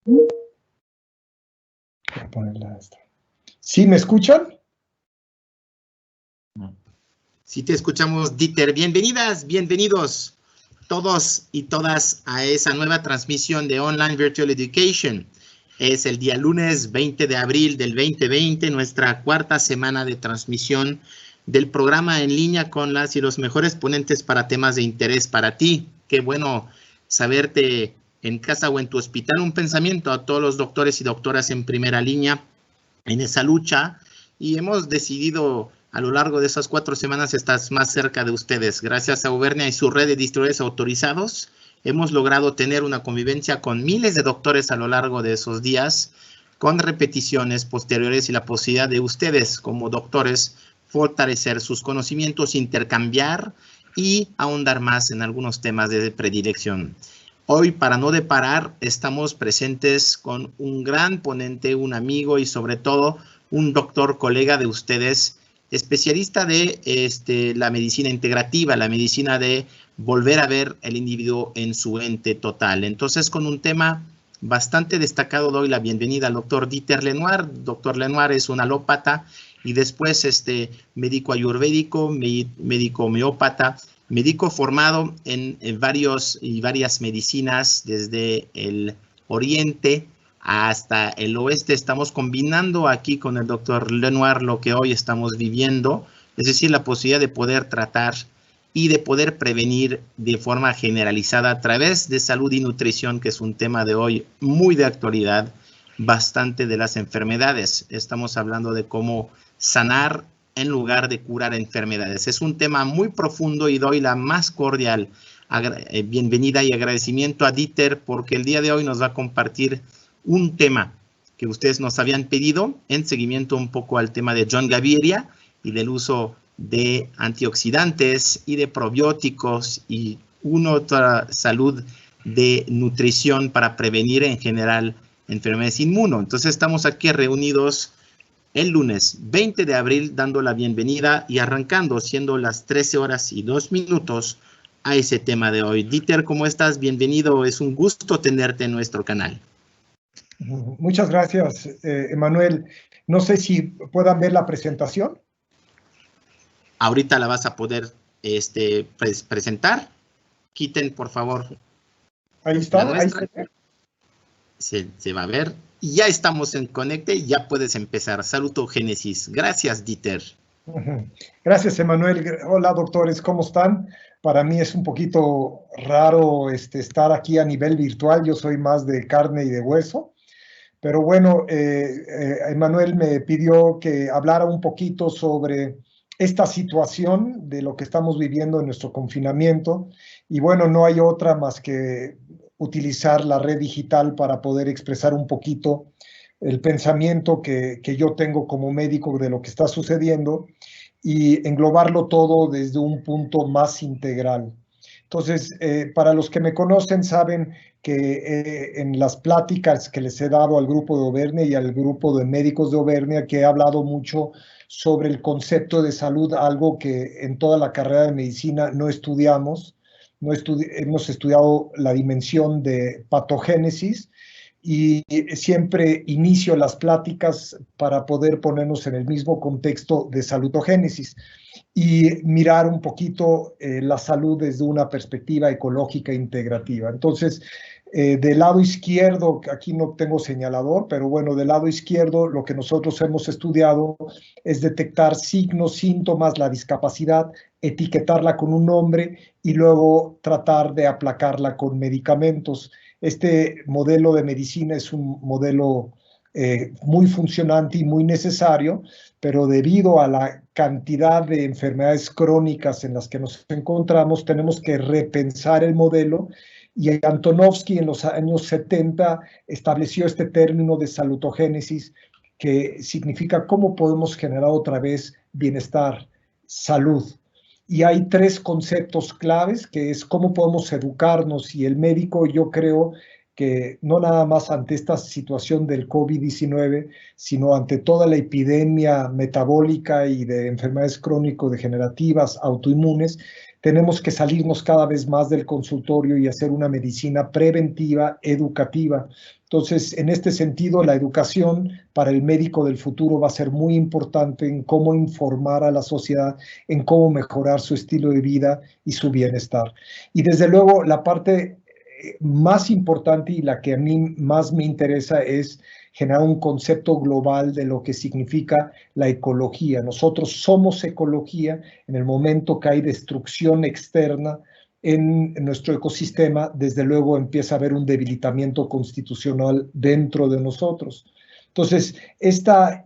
Voy a ponerla esta. ¿Sí me escuchan? Sí te escuchamos, Dieter. Bienvenidas, bienvenidos todos y todas a esa nueva transmisión de Online Virtual Education. Es el día lunes 20 de abril del 2020, nuestra cuarta semana de transmisión del programa en línea con las y los mejores ponentes para temas de interés para ti. Qué bueno saberte en casa o en tu hospital. Un pensamiento a todos los doctores y doctoras en primera línea en esa lucha, y hemos decidido a lo largo de esas 4 semanas estar más cerca de ustedes. Gracias a Auvernia y su red de distribuidores autorizados, hemos logrado tener una convivencia con miles de doctores a lo largo de esos días, con repeticiones posteriores y la posibilidad de ustedes como doctores fortalecer sus conocimientos, intercambiar y ahondar más en algunos temas de predilección. Hoy, para no deparar, estamos presentes con un gran ponente, un amigo y sobre todo un doctor colega de ustedes, especialista de la medicina integrativa, la medicina de volver a ver el individuo en su ente total. Entonces, con un tema bastante destacado, doy la bienvenida al doctor Dieter Lenoir. Doctor Lenoir es un alópata y después médico ayurvédico, médico homeópata, médico formado en varias medicinas desde el oriente hasta el oeste. Estamos combinando aquí con el doctor Lenoir lo que hoy estamos viviendo, es decir, la posibilidad de poder tratar y de poder prevenir de forma generalizada a través de salud y nutrición, que es un tema de hoy muy de actualidad, bastante de las enfermedades. Estamos hablando de cómo sanar en lugar de curar enfermedades. Es un tema muy profundo y doy la más cordial bienvenida y agradecimiento a Dieter porque el día de hoy nos va a compartir un tema que ustedes nos habían pedido en seguimiento un poco al tema de John Gaviria y del uso de antioxidantes y de probióticos y una otra salud de nutrición para prevenir en general enfermedades inmuno. Entonces estamos aquí reunidos el lunes 20 de abril dando la bienvenida y arrancando siendo las 13:02 a ese tema de hoy. Dieter, ¿cómo estás? Bienvenido, es un gusto tenerte en nuestro canal. Muchas gracias, Emanuel. No sé si puedan ver la presentación. Ahorita la vas a poder presentar. Quiten, por favor. Ahí está. Ahí se va a ver. Y ya estamos en Conecte y ya puedes empezar. Salutogénesis. Gracias, Dieter. Gracias, Emanuel. Hola, doctores, ¿cómo están? Para mí es un poquito raro estar aquí a nivel virtual. Yo soy más de carne y de hueso. Pero bueno, Emanuel me pidió que hablara un poquito sobre esta situación de lo que estamos viviendo en nuestro confinamiento. Y bueno, no hay otra más que utilizar la red digital para poder expresar un poquito el pensamiento que yo tengo como médico de lo que está sucediendo y englobarlo todo desde un punto más integral. Entonces, para los que me conocen saben que en las pláticas que les he dado al grupo de Auvernia y al grupo de médicos de Auvernia, que he hablado mucho sobre el concepto de salud, algo que en toda la carrera de medicina no estudiamos. Hemos estudiado la dimensión de patogénesis y siempre inicio las pláticas para poder ponernos en el mismo contexto de salutogénesis y mirar un poquito la salud desde una perspectiva ecológica integrativa. Entonces, del lado izquierdo, aquí no tengo señalador, pero bueno, del lado izquierdo lo que nosotros hemos estudiado es detectar signos, síntomas, la discapacidad, etiquetarla con un nombre y luego tratar de aplacarla con medicamentos. Este modelo de medicina es un modelo muy funcionante y muy necesario, pero debido a la cantidad de enfermedades crónicas en las que nos encontramos, tenemos que repensar el modelo. Y Antonovsky en los años 70 estableció este término de salutogénesis, que significa cómo podemos generar otra vez bienestar, salud. Y hay 3 conceptos claves, que es cómo podemos educarnos, y el médico, yo creo que no nada más ante esta situación del COVID-19, sino ante toda la epidemia metabólica y de enfermedades crónico-degenerativas, autoinmunes, tenemos que salirnos cada vez más del consultorio y hacer una medicina preventiva, educativa. Entonces, en este sentido, la educación para el médico del futuro va a ser muy importante en cómo informar a la sociedad, en cómo mejorar su estilo de vida y su bienestar. Y desde luego, la parte más importante y la que a mí más me interesa es generar un concepto global de lo que significa la ecología. Nosotros somos ecología en el momento que hay destrucción externa en nuestro ecosistema, desde luego empieza a haber un debilitamiento constitucional dentro de nosotros. Entonces, esta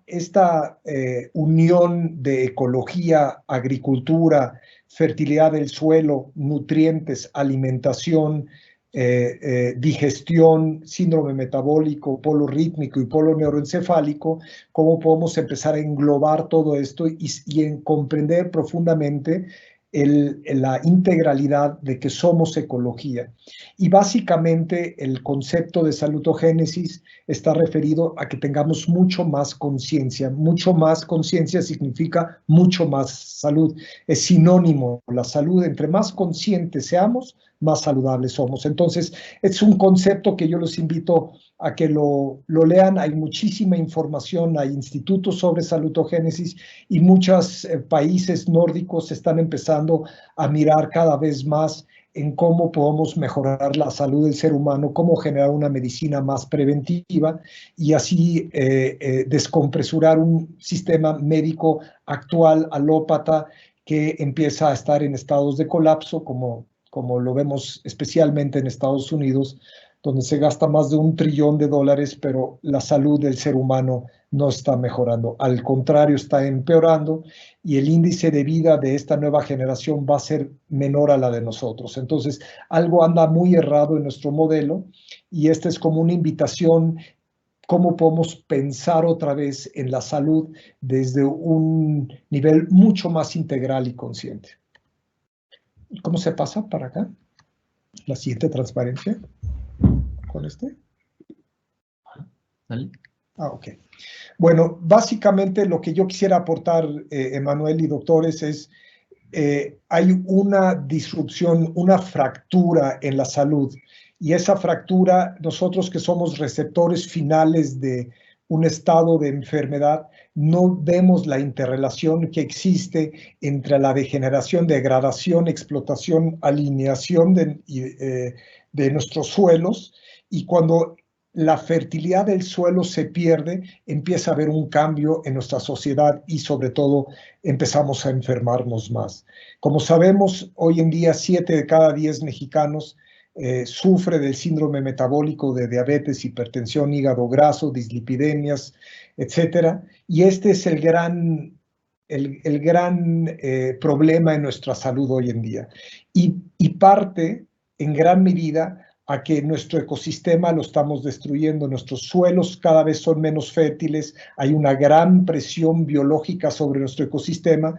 unión de ecología, agricultura, fertilidad del suelo, nutrientes, alimentación, digestión, síndrome metabólico, polo rítmico y polo neuroencefálico, cómo podemos empezar a englobar todo esto y en comprender profundamente la integralidad de que somos ecología. Y básicamente el concepto de salutogénesis está referido a que tengamos mucho más conciencia. Mucho más conciencia significa mucho más salud. Es sinónimo la salud. Entre más conscientes seamos, más saludables somos. Entonces, es un concepto que yo los invito a que lo lean. Hay muchísima información, hay institutos sobre salutogénesis y muchos países nórdicos están empezando a mirar cada vez más en cómo podemos mejorar la salud del ser humano, cómo generar una medicina más preventiva y así descompresurar un sistema médico actual, alópata, que empieza a estar en estados de colapso, como lo vemos especialmente en Estados Unidos, donde se gasta más de $1 trillón, pero la salud del ser humano no está mejorando. Al contrario, está empeorando y el índice de vida de esta nueva generación va a ser menor a la de nosotros. Entonces, algo anda muy errado en nuestro modelo y esta es como una invitación. ¿Cómo podemos pensar otra vez en la salud desde un nivel mucho más integral y consciente? ¿Cómo se pasa para acá? La siguiente transparencia. ¿Con este? ¿Vale? Ok. Bueno, básicamente lo que yo quisiera aportar, Emanuel y doctores, es hay una disrupción, una fractura en la salud. Y esa fractura, nosotros que somos receptores finales de un estado de enfermedad, no vemos la interrelación que existe entre la degeneración, degradación, explotación, alineación de nuestros suelos, y cuando la fertilidad del suelo se pierde, empieza a haber un cambio en nuestra sociedad y sobre todo empezamos a enfermarnos más. Como sabemos, hoy en día 7 de cada 10 mexicanos sufre del síndrome metabólico de diabetes, hipertensión, hígado graso, dislipidemias, etcétera. Y este es el gran problema en nuestra salud hoy en día. Y parte en gran medida a que nuestro ecosistema lo estamos destruyendo, nuestros suelos cada vez son menos fértiles, hay una gran presión biológica sobre nuestro ecosistema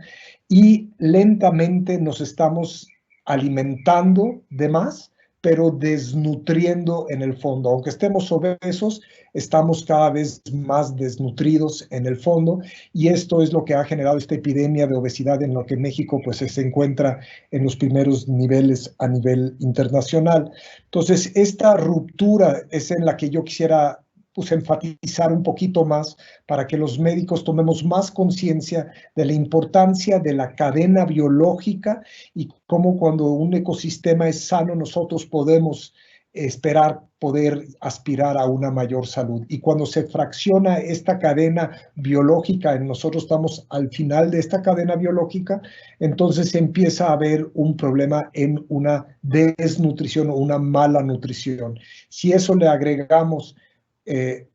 y lentamente nos estamos alimentando de más, pero desnutriendo en el fondo. Aunque estemos obesos, estamos cada vez más desnutridos en el fondo y esto es lo que ha generado esta epidemia de obesidad en la que México pues, se encuentra en los primeros niveles a nivel internacional. Entonces, esta ruptura es en la que yo quisiera pues, enfatizar un poquito más para que los médicos tomemos más conciencia de la importancia de la cadena biológica y cómo cuando un ecosistema es sano nosotros podemos esperar poder aspirar a una mayor salud. Y cuando se fracciona esta cadena biológica, nosotros estamos al final de esta cadena biológica, entonces empieza a haber un problema en una desnutrición o una mala nutrición. Si eso le agregamos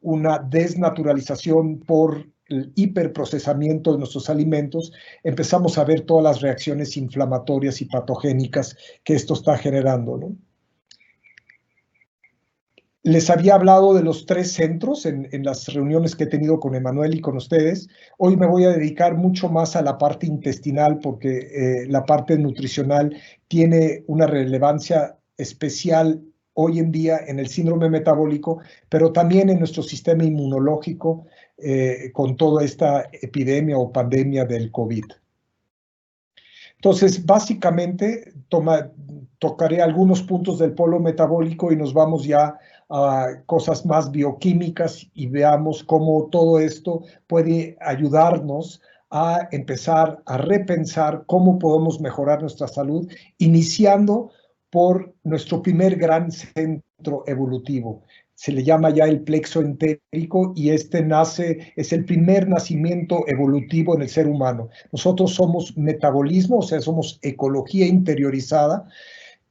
una desnaturalización por el hiperprocesamiento de nuestros alimentos, empezamos a ver todas las reacciones inflamatorias y patogénicas que esto está generando, ¿no? Les había hablado de los 3 centros en las reuniones que he tenido con Emanuel y con ustedes. Hoy me voy a dedicar mucho más a la parte intestinal porque la parte nutricional tiene una relevancia especial hoy en día en el síndrome metabólico, pero también en nuestro sistema inmunológico con toda esta epidemia o pandemia del COVID. Entonces, básicamente, tocaré algunos puntos del polo metabólico y nos vamos ya a cosas más bioquímicas y veamos cómo todo esto puede ayudarnos a empezar a repensar cómo podemos mejorar nuestra salud, iniciando por nuestro primer gran centro evolutivo. Se le llama ya el plexo entérico y es el primer nacimiento evolutivo en el ser humano. Nosotros somos metabolismo, o sea, somos ecología interiorizada,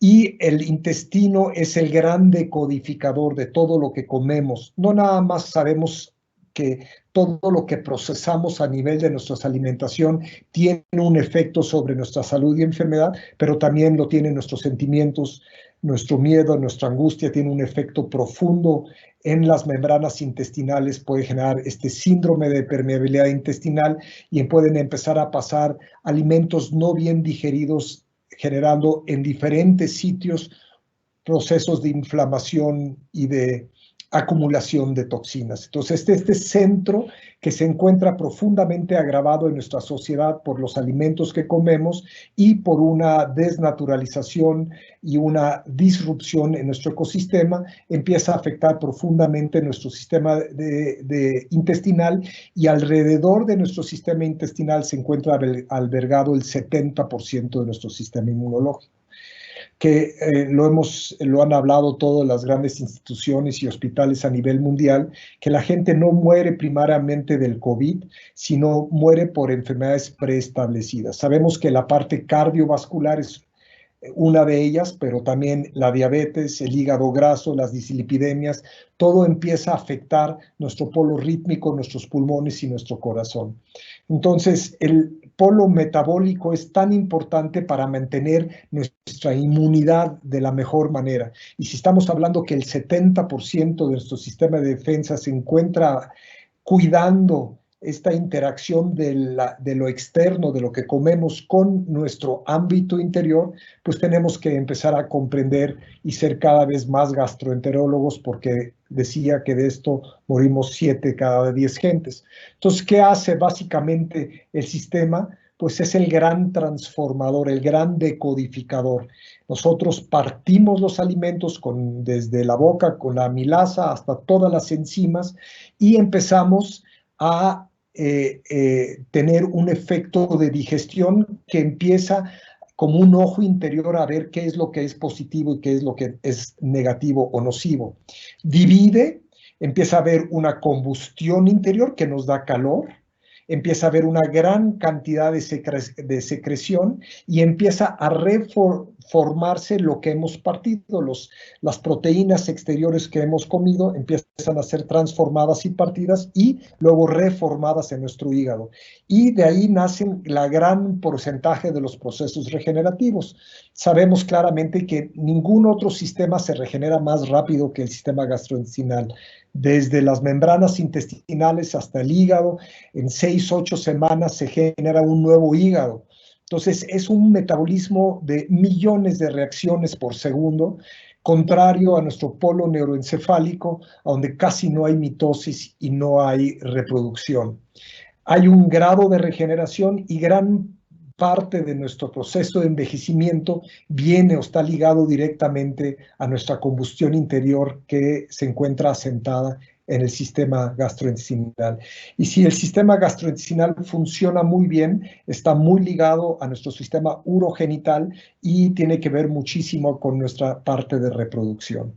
y el intestino es el gran decodificador de todo lo que comemos. No nada más sabemos que todo lo que procesamos a nivel de nuestra alimentación tiene un efecto sobre nuestra salud y enfermedad, pero también lo tienen nuestros sentimientos, nuestro miedo, nuestra angustia, tiene un efecto profundo en las membranas intestinales, puede generar este síndrome de permeabilidad intestinal y pueden empezar a pasar alimentos no bien digeridos, generando en diferentes sitios procesos de inflamación y de acumulación de toxinas. Entonces, este centro que se encuentra profundamente agravado en nuestra sociedad por los alimentos que comemos y por una desnaturalización y una disrupción en nuestro ecosistema, empieza a afectar profundamente nuestro sistema intestinal, y alrededor de nuestro sistema intestinal se encuentra albergado el 70% de nuestro sistema inmunológico, que lo han hablado todas las grandes instituciones y hospitales a nivel mundial, que la gente no muere primariamente del COVID, sino muere por enfermedades preestablecidas. Sabemos que la parte cardiovascular es una de ellas, pero también la diabetes, el hígado graso, las dislipidemias, todo empieza a afectar nuestro polo rítmico, nuestros pulmones y nuestro corazón. Entonces, el polo metabólico es tan importante para mantener nuestra inmunidad de la mejor manera. Y si estamos hablando que el 70% de nuestro sistema de defensa se encuentra cuidando esta interacción de lo externo, de lo que comemos con nuestro ámbito interior, pues tenemos que empezar a comprender y ser cada vez más gastroenterólogos, porque decía que de esto morimos 7 cada 10 gentes. Entonces, ¿qué hace básicamente el sistema? Pues es el gran transformador, el gran decodificador. Nosotros partimos los alimentos desde la boca, con la amilasa hasta todas las enzimas, y empezamos a tener un efecto de digestión que empieza como un ojo interior a ver qué es lo que es positivo y qué es lo que es negativo o nocivo. Divide, empieza a haber una combustión interior que nos da calor, empieza a haber una gran cantidad de secreción y empieza a reformarse lo que hemos partido. Las proteínas exteriores que hemos comido empiezan a ser transformadas y partidas y luego reformadas en nuestro hígado. Y de ahí nacen la gran porcentaje de los procesos regenerativos. Sabemos claramente que ningún otro sistema se regenera más rápido que el sistema gastrointestinal. Desde las membranas intestinales hasta el hígado, en 6-8 semanas se genera un nuevo hígado. Entonces, es un metabolismo de millones de reacciones por segundo, contrario a nuestro polo neuroencefálico, donde casi no hay mitosis y no hay reproducción. Hay un grado de regeneración y gran parte de nuestro proceso de envejecimiento viene o está ligado directamente a nuestra combustión interior que se encuentra asentada en el sistema gastrointestinal. Y si el sistema gastrointestinal funciona muy bien, está muy ligado a nuestro sistema urogenital y tiene que ver muchísimo con nuestra parte de reproducción.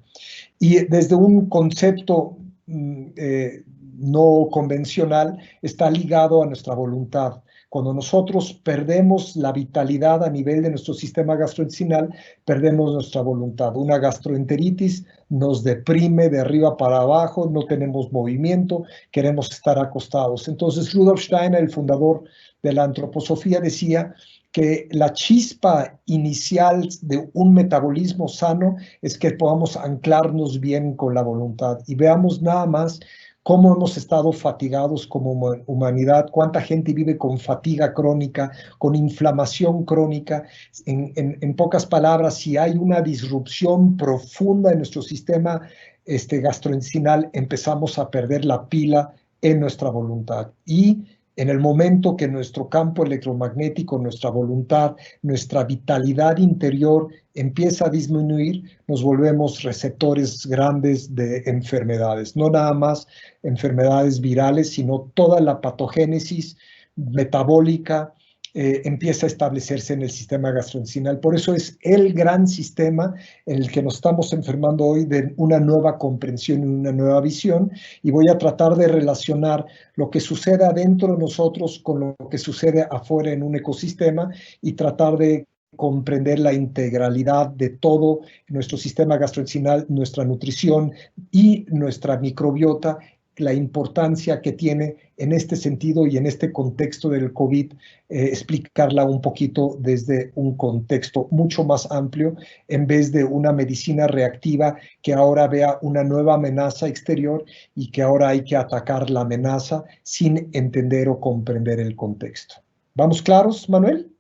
Y desde un concepto no convencional, está ligado a nuestra voluntad. Cuando nosotros perdemos la vitalidad a nivel de nuestro sistema gastrointestinal, perdemos nuestra voluntad. Una gastroenteritis nos deprime de arriba para abajo, no tenemos movimiento, queremos estar acostados. Entonces, Rudolf Steiner, el fundador de la antroposofía, decía que la chispa inicial de un metabolismo sano es que podamos anclarnos bien con la voluntad. Y veamos nada más cómo hemos estado fatigados como humanidad, cuánta gente vive con fatiga crónica, con inflamación crónica. En pocas palabras, si hay una disrupción profunda en nuestro sistema gastrointestinal, empezamos a perder la pila en nuestra voluntad. Y En el momento que nuestro campo electromagnético, nuestra voluntad, nuestra vitalidad interior empieza a disminuir, nos volvemos receptores grandes de enfermedades. No nada más enfermedades virales, sino toda la patogénesis metabólica empieza a establecerse en el sistema gastrointestinal. Por eso es el gran sistema en el que nos estamos enfermando hoy de una nueva comprensión y una nueva visión. Y voy a tratar de relacionar lo que sucede adentro de nosotros con lo que sucede afuera en un ecosistema y tratar de comprender la integralidad de todo nuestro sistema gastrointestinal, nuestra nutrición y nuestra microbiota, la importancia que tiene en este sentido y en este contexto del COVID, explicarla un poquito desde un contexto mucho más amplio, en vez de una medicina reactiva que ahora vea una nueva amenaza exterior y que ahora hay que atacar la amenaza sin entender o comprender el contexto. ¿Vamos claros, Manuel?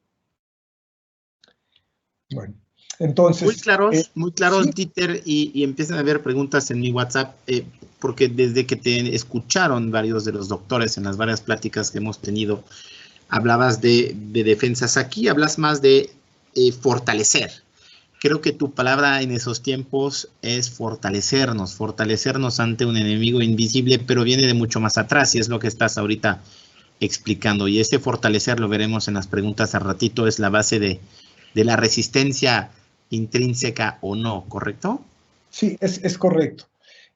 Bueno, entonces... Muy claros, ¿sí? Dieter, y empiezan a haber preguntas en mi WhatsApp, porque desde que te escucharon varios de los doctores en las varias pláticas que hemos tenido, hablabas de defensas. Aquí hablas más de fortalecer. Creo que tu palabra en esos tiempos es fortalecernos ante un enemigo invisible, pero viene de mucho más atrás, y es lo que estás ahorita explicando. Y ese fortalecer, lo veremos en las preguntas al ratito, es la base de la resistencia intrínseca o no, ¿correcto? Sí, es correcto.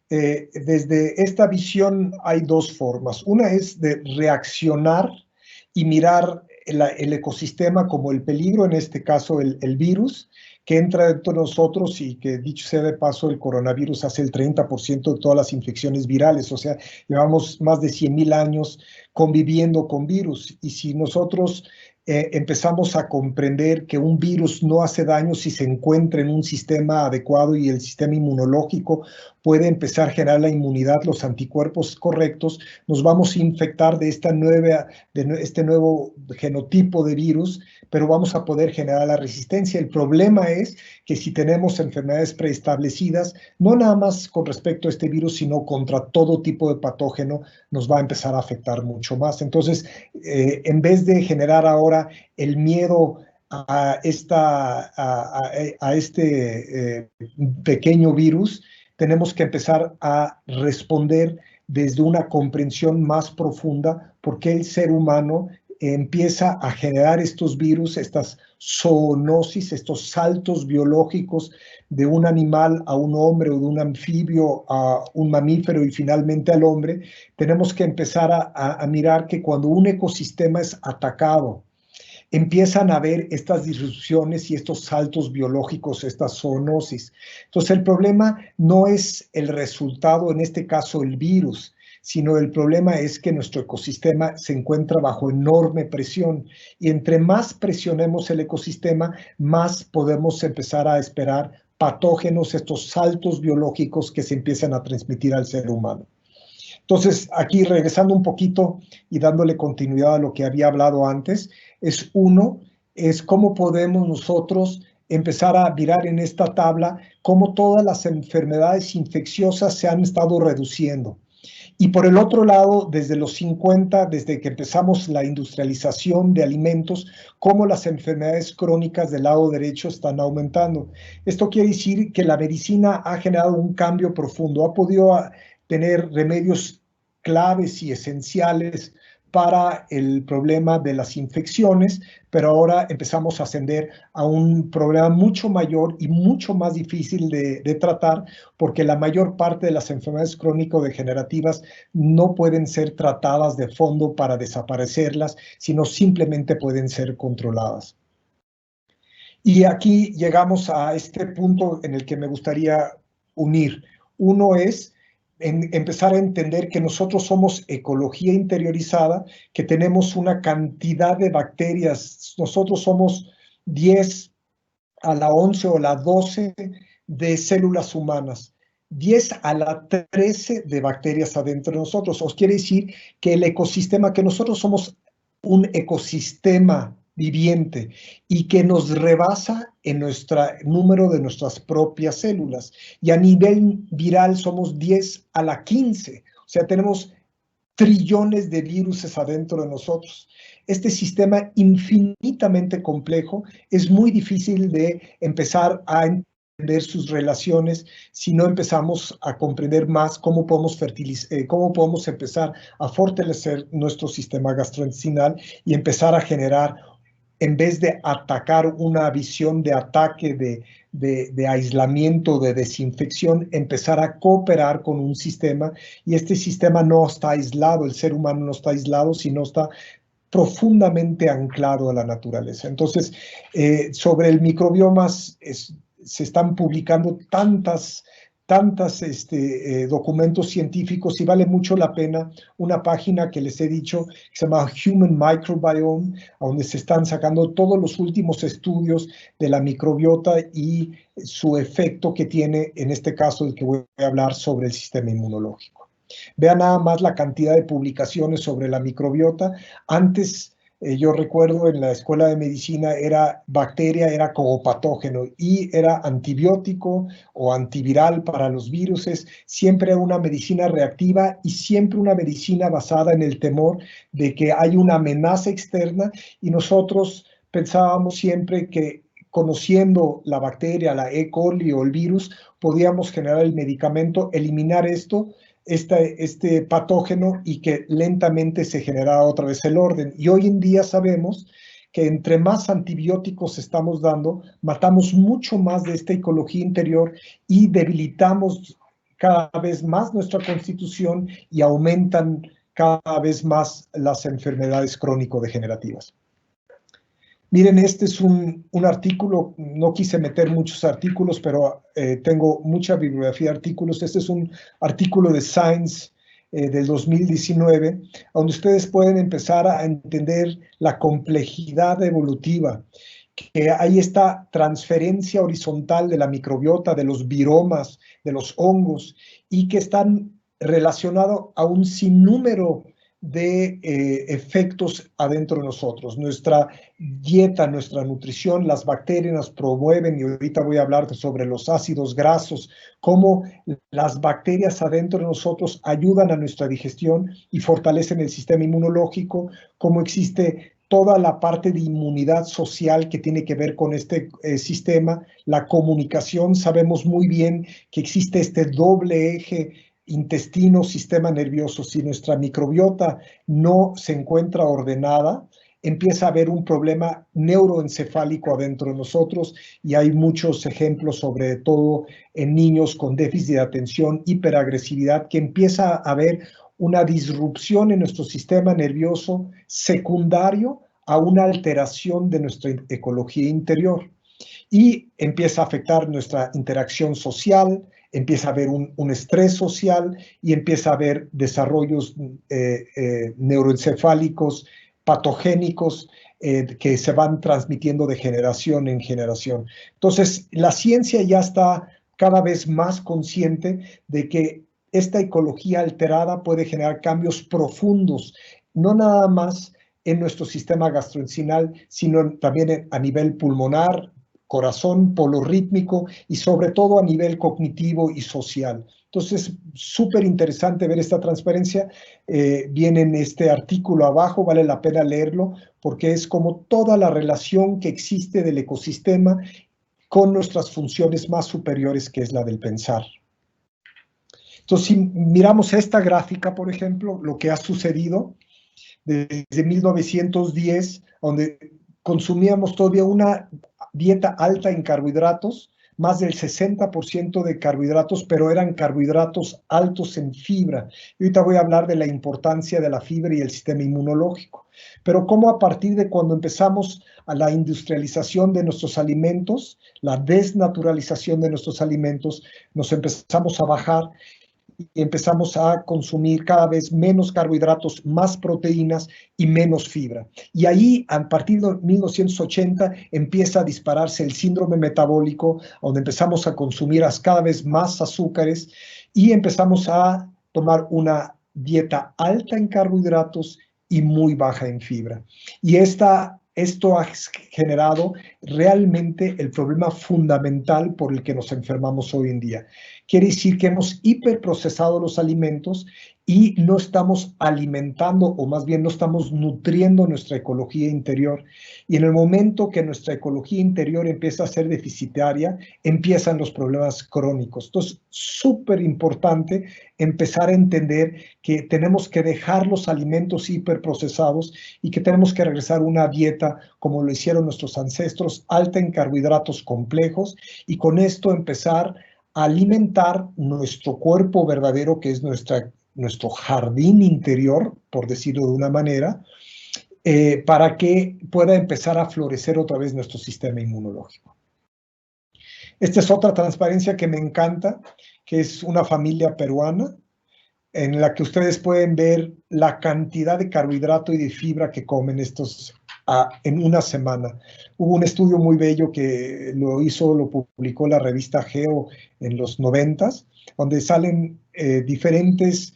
Desde esta visión hay dos formas. Una es de reaccionar y mirar el ecosistema como el peligro, en este caso el virus, que entra dentro de nosotros y que, dicho sea de paso, el coronavirus hace el 30% de todas las infecciones virales. O sea, llevamos más de 100,000 años conviviendo con virus. Y si nosotros empezamos a comprender que un virus no hace daño si se encuentra en un sistema adecuado y el sistema inmunológico puede empezar a generar la inmunidad, los anticuerpos correctos, nos vamos a infectar de este nuevo genotipo de virus, pero vamos a poder generar la resistencia. El problema es que si tenemos enfermedades preestablecidas, no nada más con respecto a este virus, sino contra todo tipo de patógeno, nos va a empezar a afectar mucho más. Entonces, en vez de generar ahora el miedo a este pequeño virus, tenemos que empezar a responder desde una comprensión más profunda por qué el ser humano empieza a generar estos virus, estas zoonosis, estos saltos biológicos de un animal a un hombre o de un anfibio a un mamífero y finalmente al hombre. Tenemos que empezar a mirar que cuando un ecosistema es atacado, empiezan a haber estas disrupciones y estos saltos biológicos, estas zoonosis. Entonces, el problema no es el resultado, en este caso el virus, sino el problema es que nuestro ecosistema se encuentra bajo enorme presión y entre más presionemos el ecosistema, más podemos empezar a esperar patógenos, estos saltos biológicos que se empiezan a transmitir al ser humano. Entonces, aquí regresando un poquito y dándole continuidad a lo que había hablado antes, es cómo podemos nosotros empezar a mirar en esta tabla cómo todas las enfermedades infecciosas se han estado reduciendo. Y por el otro lado, desde los 50, desde que empezamos la industrialización de alimentos, cómo las enfermedades crónicas del lado derecho están aumentando. Esto quiere decir que la medicina ha generado un cambio profundo, ha podido tener remedios claves y esenciales para el problema de las infecciones, pero ahora empezamos a ascender a un problema mucho mayor y mucho más difícil de tratar, porque la mayor parte de las enfermedades crónico-degenerativas no pueden ser tratadas de fondo para desaparecerlas, sino simplemente pueden ser controladas. Y aquí llegamos a este punto en el que me gustaría unir. Uno es empezar a entender que nosotros somos ecología interiorizada, que tenemos una cantidad de bacterias. Nosotros somos 10 a la 11 o la 12 de células humanas, 10 a la 13 de bacterias adentro de nosotros. Os quiere decir que el ecosistema, que nosotros somos un ecosistema viviente y que nos rebasa en nuestro número de nuestras propias células. Y a nivel viral somos 10 a la 15. O sea, tenemos trillones de virus adentro de nosotros. Este sistema infinitamente complejo es muy difícil de empezar a entender sus relaciones si no empezamos a comprender más cómo podemos empezar a fortalecer nuestro sistema gastrointestinal y empezar a generar, en vez de atacar una visión de ataque, de aislamiento, de desinfección, empezar a cooperar con un sistema, y este sistema no está aislado, el ser humano no está aislado, sino está profundamente anclado a la naturaleza. Entonces, sobre el microbioma se están publicando tantos documentos científicos, y vale mucho la pena una página que les he dicho que se llama Human Microbiome, donde se están sacando todos los últimos estudios de la microbiota y su efecto que tiene, en este caso, el que voy a hablar sobre el sistema inmunológico. Vean nada más la cantidad de publicaciones sobre la microbiota. Antes, yo recuerdo en la escuela de medicina, bacteria era como patógeno y era antibiótico o antiviral para los viruses. Siempre era una medicina reactiva y siempre una medicina basada en el temor de que hay una amenaza externa, y nosotros pensábamos siempre que conociendo la bacteria, la E. coli o el virus, podíamos generar el medicamento, eliminar este patógeno, y que lentamente se generara otra vez el orden. Y hoy en día sabemos que entre más antibióticos estamos dando, matamos mucho más de esta ecología interior y debilitamos cada vez más nuestra constitución y aumentan cada vez más las enfermedades crónico-degenerativas. Miren, este es un artículo, no quise meter muchos artículos, pero tengo mucha bibliografía de artículos. Este es un artículo de Science del 2019, donde ustedes pueden empezar a entender la complejidad evolutiva, que hay esta transferencia horizontal de la microbiota, de los viromas, de los hongos, y que están relacionados a un sinnúmero de efectos adentro de nosotros. Nuestra dieta, nuestra nutrición, las bacterias nos promueven, y ahorita voy a hablar sobre los ácidos grasos, cómo las bacterias adentro de nosotros ayudan a nuestra digestión y fortalecen el sistema inmunológico, cómo existe toda la parte de inmunidad social que tiene que ver con este sistema, la comunicación. Sabemos muy bien que existe este doble eje intestino, sistema nervioso. Si nuestra microbiota no se encuentra ordenada, empieza a haber un problema neuroencefálico adentro de nosotros, y hay muchos ejemplos, sobre todo en niños con déficit de atención, hiperagresividad, que empieza a haber una disrupción en nuestro sistema nervioso secundario a una alteración de nuestra ecología interior, y empieza a afectar nuestra interacción social, empieza a haber un estrés social, y empieza a haber desarrollos neuroencefálicos patogénicos que se van transmitiendo de generación en generación. Entonces, la ciencia ya está cada vez más consciente de que esta ecología alterada puede generar cambios profundos, no nada más en nuestro sistema gastrointestinal, sino también a nivel pulmonar, corazón, polo rítmico, y sobre todo a nivel cognitivo y social. Entonces, súper interesante ver esta transparencia. Viene en este artículo abajo, vale la pena leerlo, porque es como toda la relación que existe del ecosistema con nuestras funciones más superiores, que es la del pensar. Entonces, si miramos esta gráfica, por ejemplo, lo que ha sucedido desde 1910, donde consumíamos todavía una dieta alta en carbohidratos, más del 60% de carbohidratos, pero eran carbohidratos altos en fibra. Y ahorita voy a hablar de la importancia de la fibra y el sistema inmunológico. Pero cómo a partir de cuando empezamos a la industrialización de nuestros alimentos, la desnaturalización de nuestros alimentos, nos empezamos a bajar y empezamos a consumir cada vez menos carbohidratos, más proteínas y menos fibra. Y ahí, a partir de 1980, empieza a dispararse el síndrome metabólico, donde empezamos a consumir cada vez más azúcares y empezamos a tomar una dieta alta en carbohidratos y muy baja en fibra. Y esto ha generado realmente el problema fundamental por el que nos enfermamos hoy en día, quiere decir que hemos hiperprocesado los alimentos y no estamos alimentando, o más bien no estamos nutriendo nuestra ecología interior. Y en el momento que nuestra ecología interior empieza a ser deficitaria, empiezan los problemas crónicos. Entonces, súper importante empezar a entender que tenemos que dejar los alimentos hiperprocesados y que tenemos que regresar a una dieta como lo hicieron nuestros ancestros, alta en carbohidratos complejos, y con esto empezar a alimentar nuestro cuerpo verdadero, que es nuestro jardín interior, por decirlo de una manera, para que pueda empezar a florecer otra vez nuestro sistema inmunológico. Esta es otra transparencia que me encanta, que es una familia peruana, en la que ustedes pueden ver la cantidad de carbohidrato y de fibra que comen estos en una semana. Hubo un estudio muy bello que lo publicó la revista Geo en los 90s, donde salen diferentes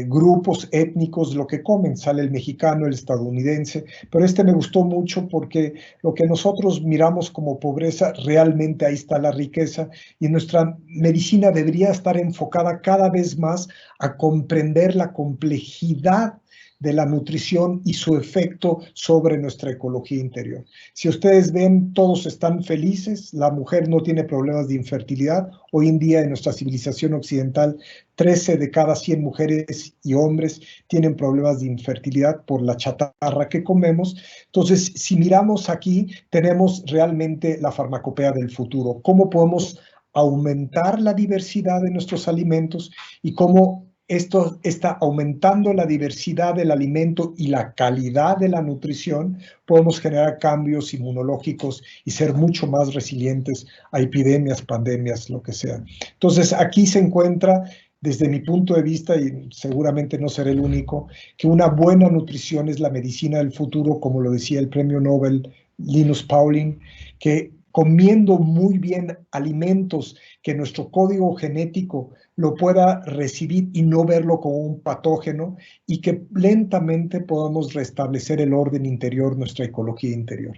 grupos étnicos lo que comen. Sale el mexicano, el estadounidense, pero me gustó mucho porque lo que nosotros miramos como pobreza, realmente ahí está la riqueza, y nuestra medicina debería estar enfocada cada vez más a comprender la complejidad de la nutrición y su efecto sobre nuestra ecología interior. Si ustedes ven, todos están felices, la mujer no tiene problemas de infertilidad. Hoy en día en nuestra civilización occidental, 13 de cada 100 mujeres y hombres tienen problemas de infertilidad por la chatarra que comemos. Entonces, si miramos aquí, tenemos realmente la farmacopea del futuro. ¿Cómo podemos aumentar la diversidad de nuestros alimentos y cómo esto está aumentando la diversidad del alimento y la calidad de la nutrición? Podemos generar cambios inmunológicos y ser mucho más resilientes a epidemias, pandemias, lo que sea. Entonces, aquí se encuentra, desde mi punto de vista, y seguramente no seré el único, que una buena nutrición es la medicina del futuro, como lo decía el premio Nobel Linus Pauling, que comiendo muy bien alimentos que nuestro código genético lo pueda recibir y no verlo como un patógeno, y que lentamente podamos restablecer el orden interior, nuestra ecología interior.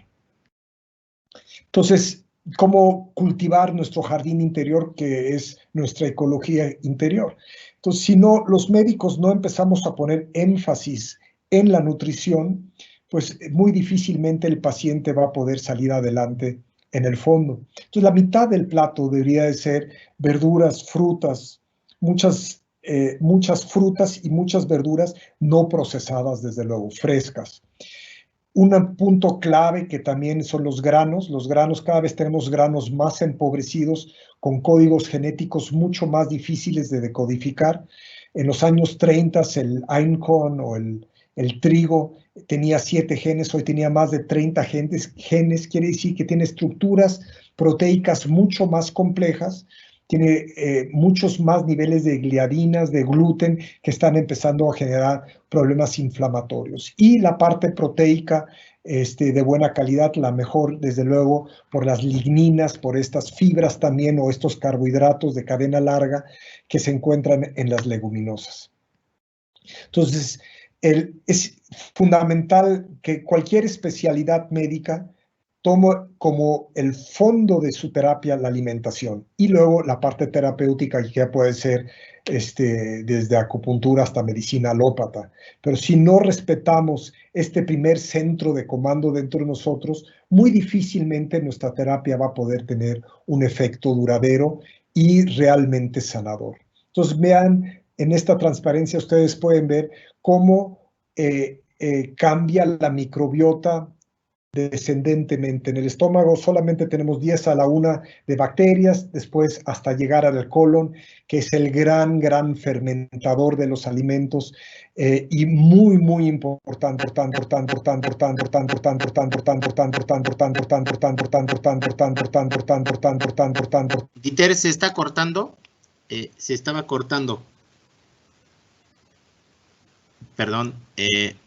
Entonces, ¿cómo cultivar nuestro jardín interior, que es nuestra ecología interior? Entonces, si no, los médicos no empezamos a poner énfasis en la nutrición, pues muy difícilmente el paciente va a poder salir adelante en el fondo. Entonces, la mitad del plato debería de ser verduras, frutas, muchas frutas y muchas verduras no procesadas, desde luego, frescas. Un punto clave que también son los granos. Los granos, cada vez tenemos granos más empobrecidos, con códigos genéticos mucho más difíciles de decodificar. En los años 30, el Einkorn o el trigo tenía 7 genes, hoy tenía más de 30 genes. Quiere decir que tiene estructuras proteicas mucho más complejas, tiene muchos más niveles de gliadinas, de gluten, que están empezando a generar problemas inflamatorios. Y la parte proteica de buena calidad, la mejor, desde luego, por las ligninas, por estas fibras también, o estos carbohidratos de cadena larga que se encuentran en las leguminosas. Entonces, es fundamental que cualquier especialidad médica tome como el fondo de su terapia la alimentación, y luego la parte terapéutica, que ya puede ser desde acupuntura hasta medicina alópata. Pero si no respetamos este primer centro de comando dentro de nosotros, muy difícilmente nuestra terapia va a poder tener un efecto duradero y realmente sanador. Entonces, vean, en esta transparencia ustedes pueden ver cómo cambia la microbiota descendentemente. En el estómago solamente tenemos 10 a la 1 de bacterias, después hasta llegar al colon, que es el gran fermentador de los alimentos, y muy importante. Dieter, se está cortando, se estaba cortando. Perdón,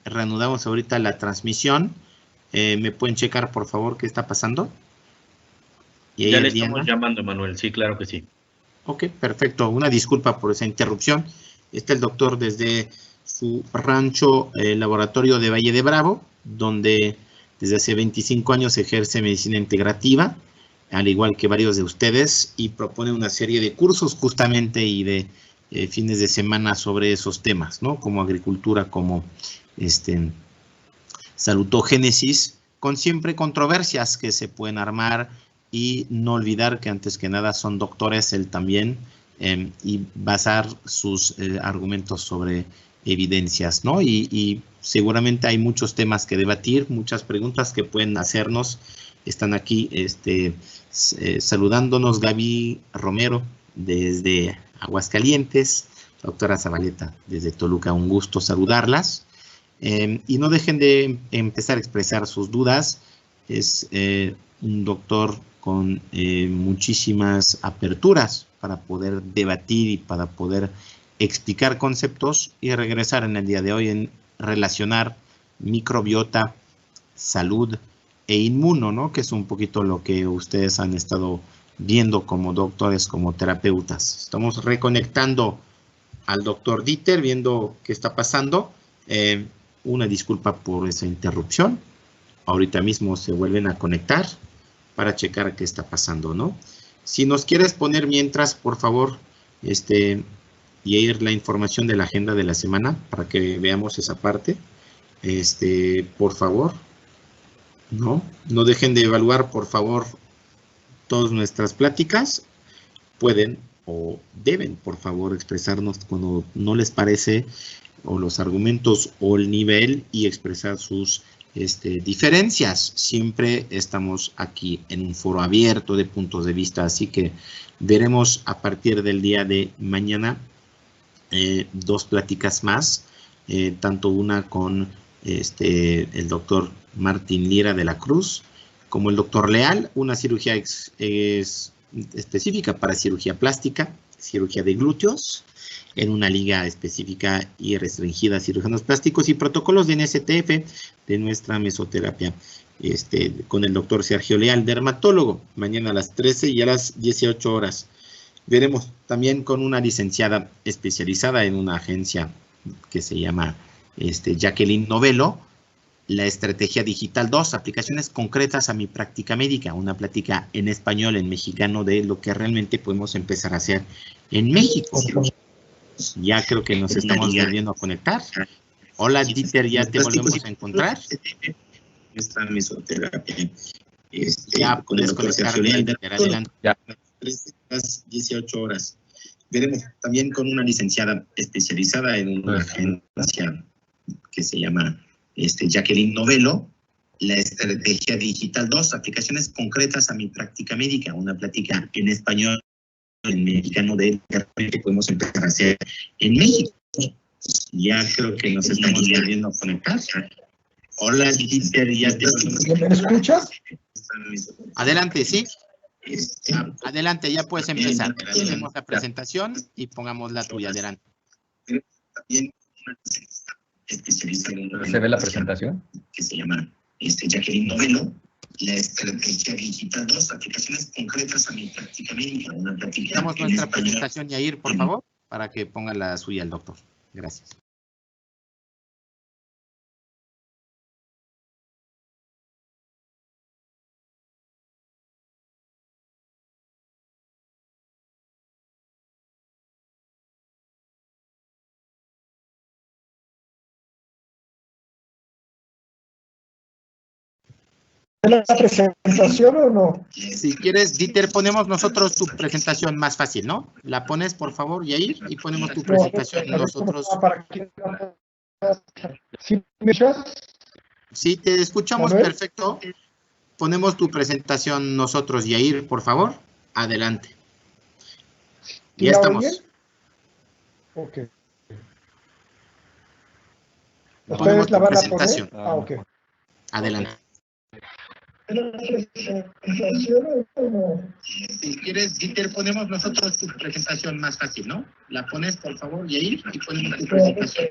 reanudamos ahorita la transmisión. ¿Me pueden checar, por favor, qué está pasando? Y ya le estamos llamando, Manuel. Sí, claro que sí. Ok, perfecto. Una disculpa por esa interrupción. Está el doctor desde su rancho laboratorio de Valle de Bravo, donde desde hace 25 años ejerce medicina integrativa al igual que varios de ustedes, y propone una serie de cursos justamente y de fines de semana sobre esos temas, ¿no? Como agricultura, como salutogénesis, con siempre controversias que se pueden armar, y no olvidar que antes que nada son doctores él también, y basar sus argumentos sobre evidencias, ¿no? Y seguramente hay muchos temas que debatir, muchas preguntas que pueden hacernos. Están aquí saludándonos Gaby Romero desde Aguascalientes, doctora Zabaleta desde Toluca, un gusto saludarlas. Y no dejen de empezar a expresar sus dudas. Es un doctor con muchísimas aperturas para poder debatir y para poder explicar conceptos, y regresar en el día de hoy en relacionar microbiota, salud e inmuno, ¿no? Que es un poquito lo que ustedes han estado viendo como doctores, como terapeutas. Estamos reconectando al doctor Dieter, viendo qué está pasando. Una disculpa por esa interrupción. Ahorita mismo se vuelven a conectar para checar qué está pasando, ¿no? Si nos quieres poner mientras, por favor, Yair, la información de la agenda de la semana para que veamos esa parte. Por favor. No dejen de evaluar, por favor, todas nuestras pláticas. Pueden o deben, por favor, expresarnos cuando no les parece, o los argumentos o el nivel, y expresar sus diferencias. Siempre estamos aquí en un foro abierto de puntos de vista, así que veremos a partir del día de mañana 2 pláticas más, tanto una con el doctor Martín Lira de la Cruz, como el doctor Leal, una cirugía específica para cirugía plástica, cirugía de glúteos, en una liga específica y restringida a cirujanos plásticos, y protocolos de NSTF de nuestra mesoterapia, con el doctor Sergio Leal, dermatólogo, mañana a las 13 y a las 18 horas. Veremos también con una licenciada especializada en una agencia que se llama Jacqueline Novelo, la estrategia digital 2, aplicaciones concretas a mi práctica médica, una plática en español, en mexicano, de lo que realmente podemos empezar a hacer en México. Ya creo que nos estamos volviendo a conectar. Hola, Dieter, ya te volvemos a encontrar. Nuestra mesoterapia. Ya puedes conectar, Dieter, adelante. Ya. 18 horas. Veremos también con una licenciada especializada en una agencia que se llama Jacqueline Novelo, la estrategia digital 2, aplicaciones concretas a mi práctica médica, una plática en español, en mexicano, de que podemos empezar a hacer en México. Ya creo que nos estamos volviendo a conectar. Hola, Dieter, ya te... ¿Me escuchas? Adelante, sí. Adelante, ya puedes empezar. Tenemos la presentación y pongamos la tuya. Adelante. ¿Se ve la presentación? Que se llama Jacqueline Novelo, la estrategia digital 2, aplicaciones concretas a mi práctica médica. Damos nuestra presentación, Yair, por favor, para que ponga la suya el doctor. Gracias. ¿La presentación o no? Si quieres, Dieter, ponemos nosotros tu presentación más fácil, ¿no? La pones, por favor, Yair, y ponemos tu presentación nosotros. ¿Sí me escuchas? Sí, te escuchamos perfecto. Ponemos tu presentación nosotros, Yair, por favor. Adelante. Ya estamos. Ok. Ponemos la tu van presentación. A poner? Ok. Adelante. Si quieres, Dieter, ponemos nosotros tu presentación más fácil, ¿no? La pones, por favor, Yair, y ponemos tu presentación.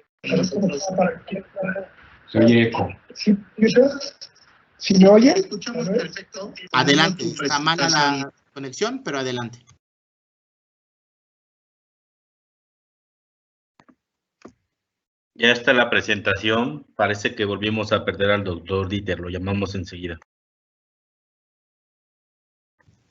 Se oye eco. ¿Sí me oyen? Escuchamos perfecto. Adelante. Está mala la conexión, pero adelante. Ya está la presentación. Parece que volvimos a perder al doctor Dieter. Lo llamamos enseguida.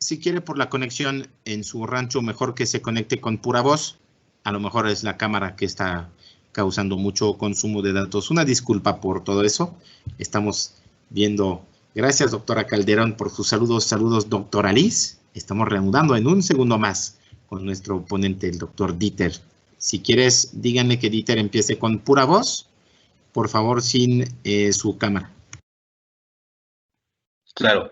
si quiere por la conexión en su rancho, mejor que se conecte con pura voz. A lo mejor es la cámara que está causando mucho consumo de datos. Una disculpa por todo eso. Estamos viendo. Gracias, doctora Calderón, por sus saludos. Saludos, doctora Liz. Estamos reanudando en un segundo más con nuestro ponente, el doctor Dieter. Si quieres, díganle que Dieter empiece con pura voz. Por favor, sin su cámara. Claro.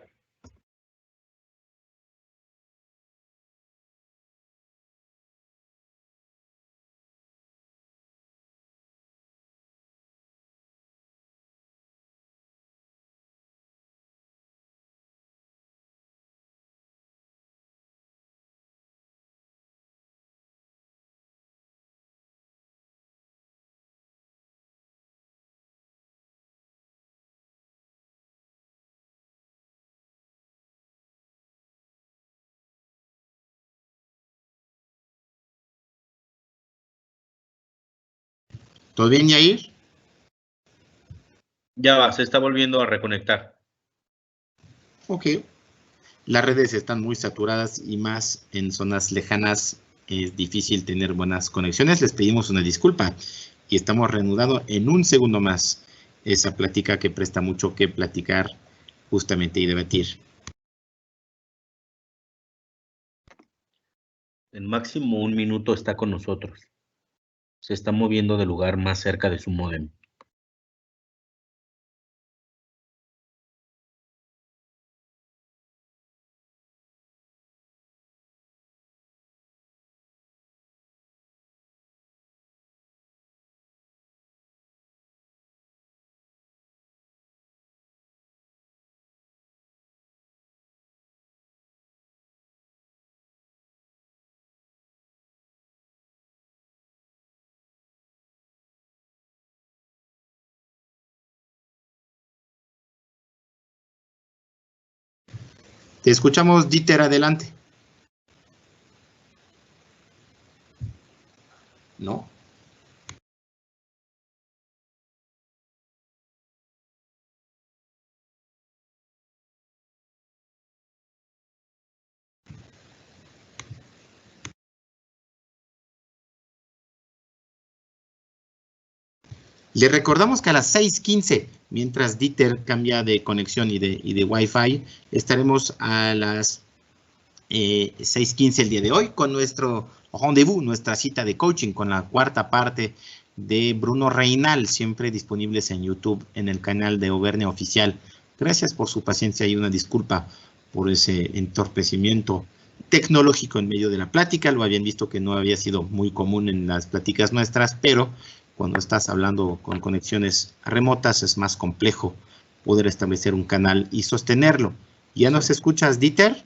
¿Todo bien, Yair? Ya va, se está volviendo a reconectar. Ok. Las redes están muy saturadas y más en zonas lejanas es difícil tener buenas conexiones. Les pedimos una disculpa y estamos reanudando en un segundo más esa plática que presta mucho que platicar justamente y debatir. En máximo 1 minuto está con nosotros. Se está moviendo del lugar más cerca de su módem. Te escuchamos, Dieter, adelante. ¿No? Le recordamos que a las 6:15, mientras Dieter cambia de conexión y de Wi-Fi, estaremos a las 6:15 el día de hoy con nuestro rendezvous, nuestra cita de coaching con la cuarta parte de Bruno Reinal, siempre disponibles en YouTube en el canal de Auvernia Oficial. Gracias por su paciencia y una disculpa por ese entorpecimiento tecnológico en medio de la plática. Lo habían visto que no había sido muy común en las pláticas nuestras, pero cuando estás hablando con conexiones remotas es más complejo poder establecer un canal y sostenerlo. ¿Ya nos escuchas, Dieter?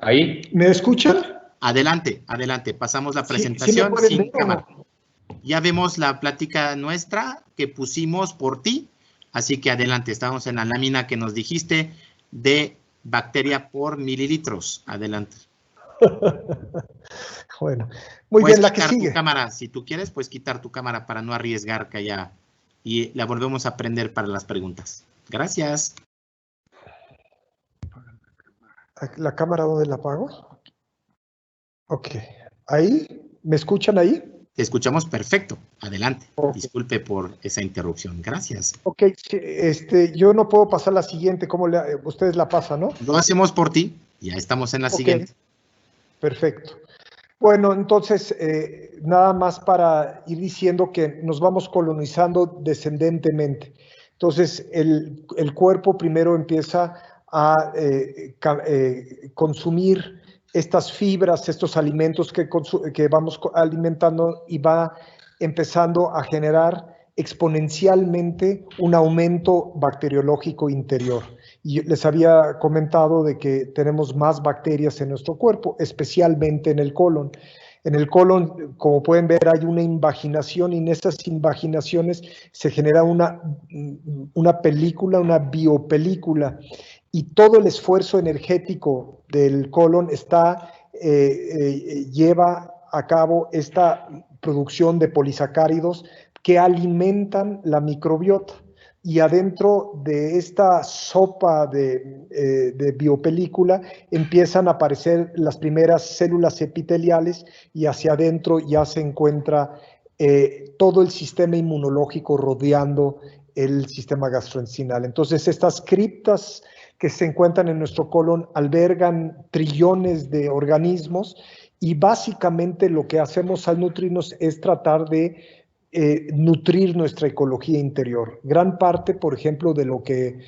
¿Ahí? ¿Me escuchan? Adelante, adelante. Pasamos la presentación ¿Sí me pueden sin ver o cámara. no? Ya vemos la plática nuestra que pusimos por ti, así que adelante. Estamos en la lámina que nos dijiste de bacteria por mililitros. Adelante. Bueno, muy Puedes bien, la que quitar sigue. tu cámara, si tú quieres, puedes quitar tu cámara para no arriesgar que haya y la volvemos a prender para las preguntas. Gracias. ¿La cámara dónde la apago? Ok. ¿Ahí? ¿Me escuchan ahí? Te escuchamos perfecto. Adelante. Ok. Disculpe por esa interrupción. Gracias. Ok, sí, yo no puedo pasar la siguiente, ¿cómo ustedes la pasan, no? Lo hacemos por ti. Ya estamos en la siguiente. Perfecto. Bueno, entonces, nada más para ir diciendo que nos vamos colonizando descendentemente. Entonces, el cuerpo primero empieza a consumir estas fibras, estos alimentos que vamos alimentando y va empezando a generar exponencialmente un aumento bacteriológico interior. Y les había comentado de que tenemos más bacterias en nuestro cuerpo, especialmente en el colon. En el colon, como pueden ver, hay una invaginación y en esas invaginaciones se genera una película, una biopelícula. Y todo el esfuerzo energético del colon lleva a cabo esta producción de polisacáridos que alimentan la microbiota. y adentro de esta sopa de biopelícula empiezan a aparecer las primeras células epiteliales y hacia adentro ya se encuentra todo el sistema inmunológico rodeando el sistema gastrointestinal. Entonces, estas criptas que se encuentran en nuestro colon albergan trillones de organismos y básicamente lo que hacemos al nutrirnos es tratar de nutrir nuestra ecología interior. Gran parte, por ejemplo, de lo que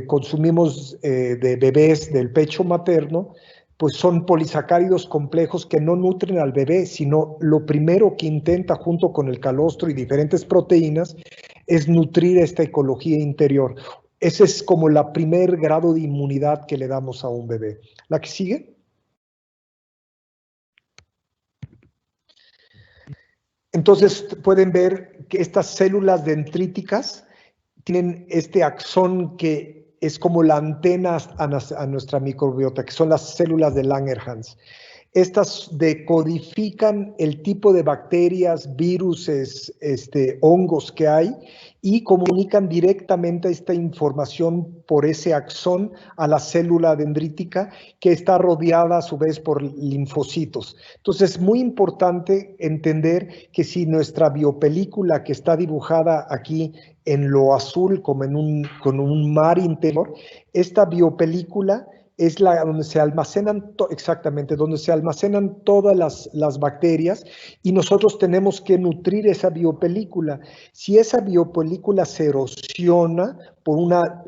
consumimos de bebés del pecho materno, pues son polisacáridos complejos que no nutren al bebé, sino lo primero que intenta junto con el calostro y diferentes proteínas es nutrir esta ecología interior. Ese es como el primer grado de inmunidad que le damos a un bebé. ¿La que sigue? Entonces pueden ver que estas células dendríticas tienen este axón que es como la antena a nuestra microbiota, que son las células de Langerhans. Estas decodifican el tipo de bacterias, virus, hongos que hay y comunican directamente esta información por ese axón a la célula dendrítica que está rodeada a su vez por linfocitos. Entonces es muy importante entender que si nuestra biopelícula que está dibujada aquí en lo azul como con un mar interior, esta biopelícula es donde se almacenan, exactamente, donde se almacenan todas las bacterias y nosotros tenemos que nutrir esa biopelícula. Si esa biopelícula se erosiona por una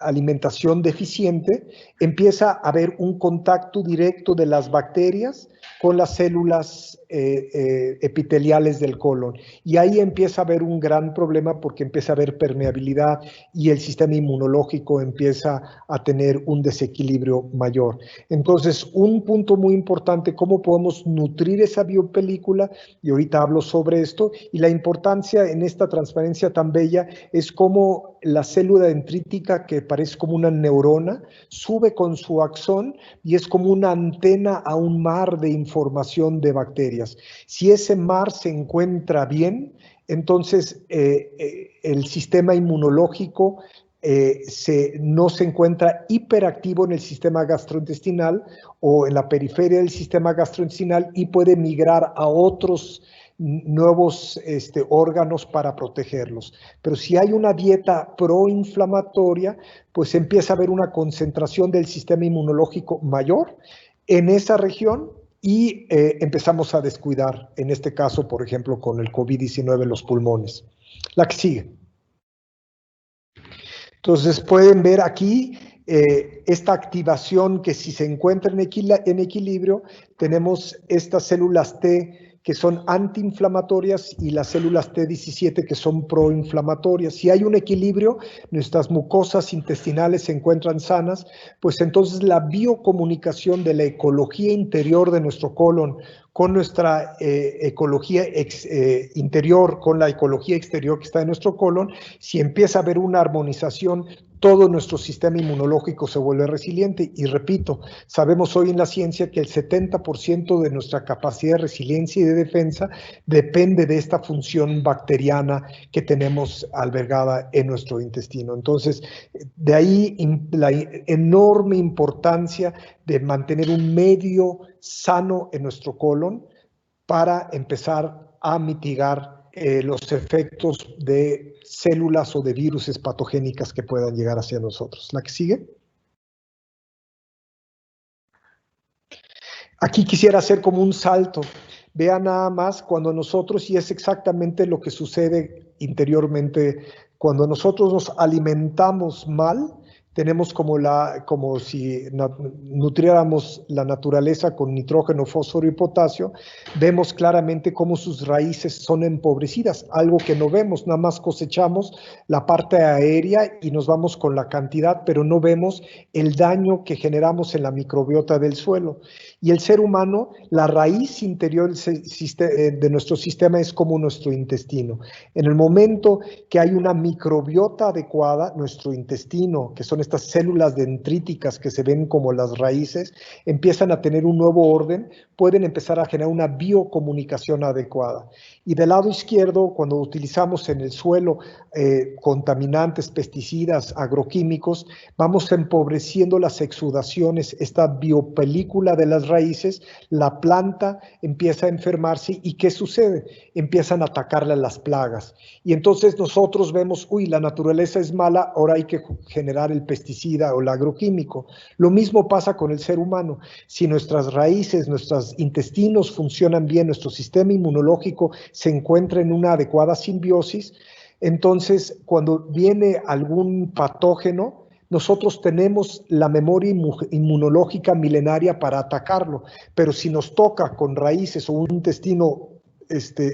alimentación deficiente, empieza a haber un contacto directo de las bacterias con las células epiteliales del colon. Y ahí empieza a haber un gran problema porque empieza a haber permeabilidad y el sistema inmunológico empieza a tener un desequilibrio mayor. Entonces, un punto muy importante, cómo podemos nutrir esa biopelícula, y ahorita hablo sobre esto, y la importancia en esta transparencia tan bella es cómo la célula dendrítica, que parece como una neurona, sube con su axón y es como una antena a un mar de información de bacterias. Si ese mar se encuentra bien, entonces el sistema inmunológico no se encuentra hiperactivo en el sistema gastrointestinal o en la periferia del sistema gastrointestinal y puede migrar a otros nuevos órganos para protegerlos. Pero si hay una dieta proinflamatoria, pues empieza a haber una concentración del sistema inmunológico mayor en esa región y empezamos a descuidar, en este caso, por ejemplo, con el COVID-19 los pulmones. La que sigue. Entonces pueden ver aquí esta activación que si se encuentra en equilibrio, tenemos estas células T que son antiinflamatorias y las células T17 que son proinflamatorias. Si hay un equilibrio, nuestras mucosas intestinales se encuentran sanas, pues entonces la biocomunicación de la ecología interior de nuestro colon con nuestra ecología interior, con la ecología exterior que está en nuestro colon, si empieza a haber una armonización, todo nuestro sistema inmunológico se vuelve resiliente. Y repito, sabemos hoy en la ciencia que el 70% de nuestra capacidad de resiliencia y de defensa depende de esta función bacteriana que tenemos albergada en nuestro intestino. Entonces, de ahí la enorme importancia de mantener un medio sano en nuestro colon para empezar a mitigar los efectos de células o de virus patogénicas que puedan llegar hacia nosotros. ¿La que sigue? Aquí quisiera hacer como un salto. Vean nada más cuando nosotros, y es exactamente lo que sucede interiormente, cuando nosotros nos alimentamos mal, tenemos como si nutriéramos la naturaleza con nitrógeno, fósforo y potasio, vemos claramente cómo sus raíces son empobrecidas, algo que no vemos, nada más cosechamos la parte aérea y nos vamos con la cantidad, pero no vemos el daño que generamos en la microbiota del suelo. Y el ser humano, la raíz interior de nuestro sistema es como nuestro intestino. En el momento que hay una microbiota adecuada, nuestro intestino, que son estas células dendríticas que se ven como las raíces, empiezan a tener un nuevo orden, pueden empezar a generar una biocomunicación adecuada. Y del lado izquierdo, cuando utilizamos en el suelo contaminantes, pesticidas, agroquímicos, vamos empobreciendo las exudaciones, esta biopelícula de las raíces, la planta empieza a enfermarse y ¿qué sucede? Empiezan a atacarle las plagas. Y entonces nosotros vemos, uy, la naturaleza es mala, ahora hay que generar el pesticida o el agroquímico. Lo mismo pasa con el ser humano. Si nuestras raíces, nuestros intestinos funcionan bien, nuestro sistema inmunológico se encuentra en una adecuada simbiosis, entonces cuando viene algún patógeno, nosotros tenemos la memoria inmunológica milenaria para atacarlo, pero si nos toca con raíces o un intestino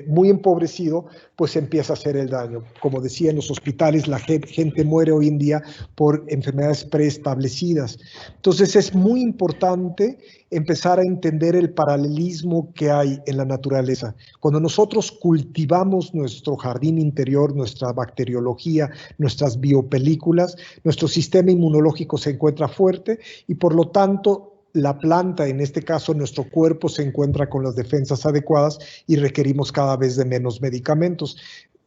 muy empobrecido, pues empieza a hacer el daño. Como decía, en los hospitales la gente muere hoy en día por enfermedades preestablecidas. Entonces es muy importante empezar a entender el paralelismo que hay en la naturaleza. Cuando nosotros cultivamos nuestro jardín interior, nuestra bacteriología, nuestras biopelículas, nuestro sistema inmunológico se encuentra fuerte y por lo tanto la planta, en este caso nuestro cuerpo, se encuentra con las defensas adecuadas y requerimos cada vez de menos medicamentos.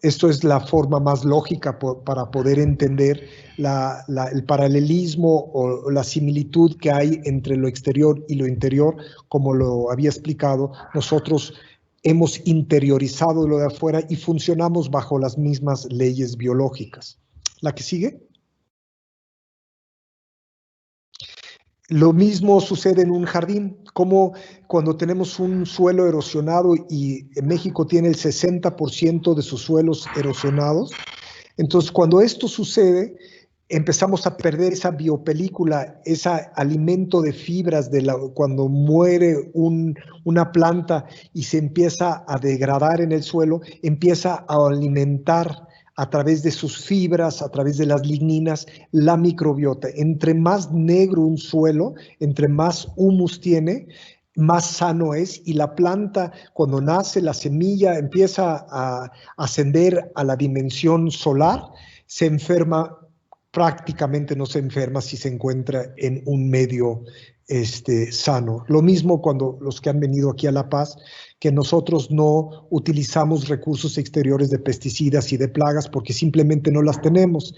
Esto es la forma más lógica para poder entender el paralelismo o la similitud que hay entre lo exterior y lo interior. Como lo había explicado, nosotros hemos interiorizado lo de afuera y funcionamos bajo las mismas leyes biológicas. ¿La que sigue? Lo mismo sucede en un jardín, como cuando tenemos un suelo erosionado y en México tiene el 60% de sus suelos erosionados. Entonces, cuando esto sucede, empezamos a perder esa biopelícula, ese alimento de fibras cuando muere una planta y se empieza a degradar en el suelo, empieza a alimentar a través de sus fibras, a través de las ligninas, la microbiota. Entre más negro un suelo, entre más humus tiene, más sano es, y la planta, cuando nace, la semilla empieza a ascender a la dimensión solar, se enferma, prácticamente no se enferma si se encuentra en un medio sano. Lo mismo cuando los que han venido aquí a La Paz, que nosotros no utilizamos recursos exteriores de pesticidas y de plagas porque simplemente no las tenemos.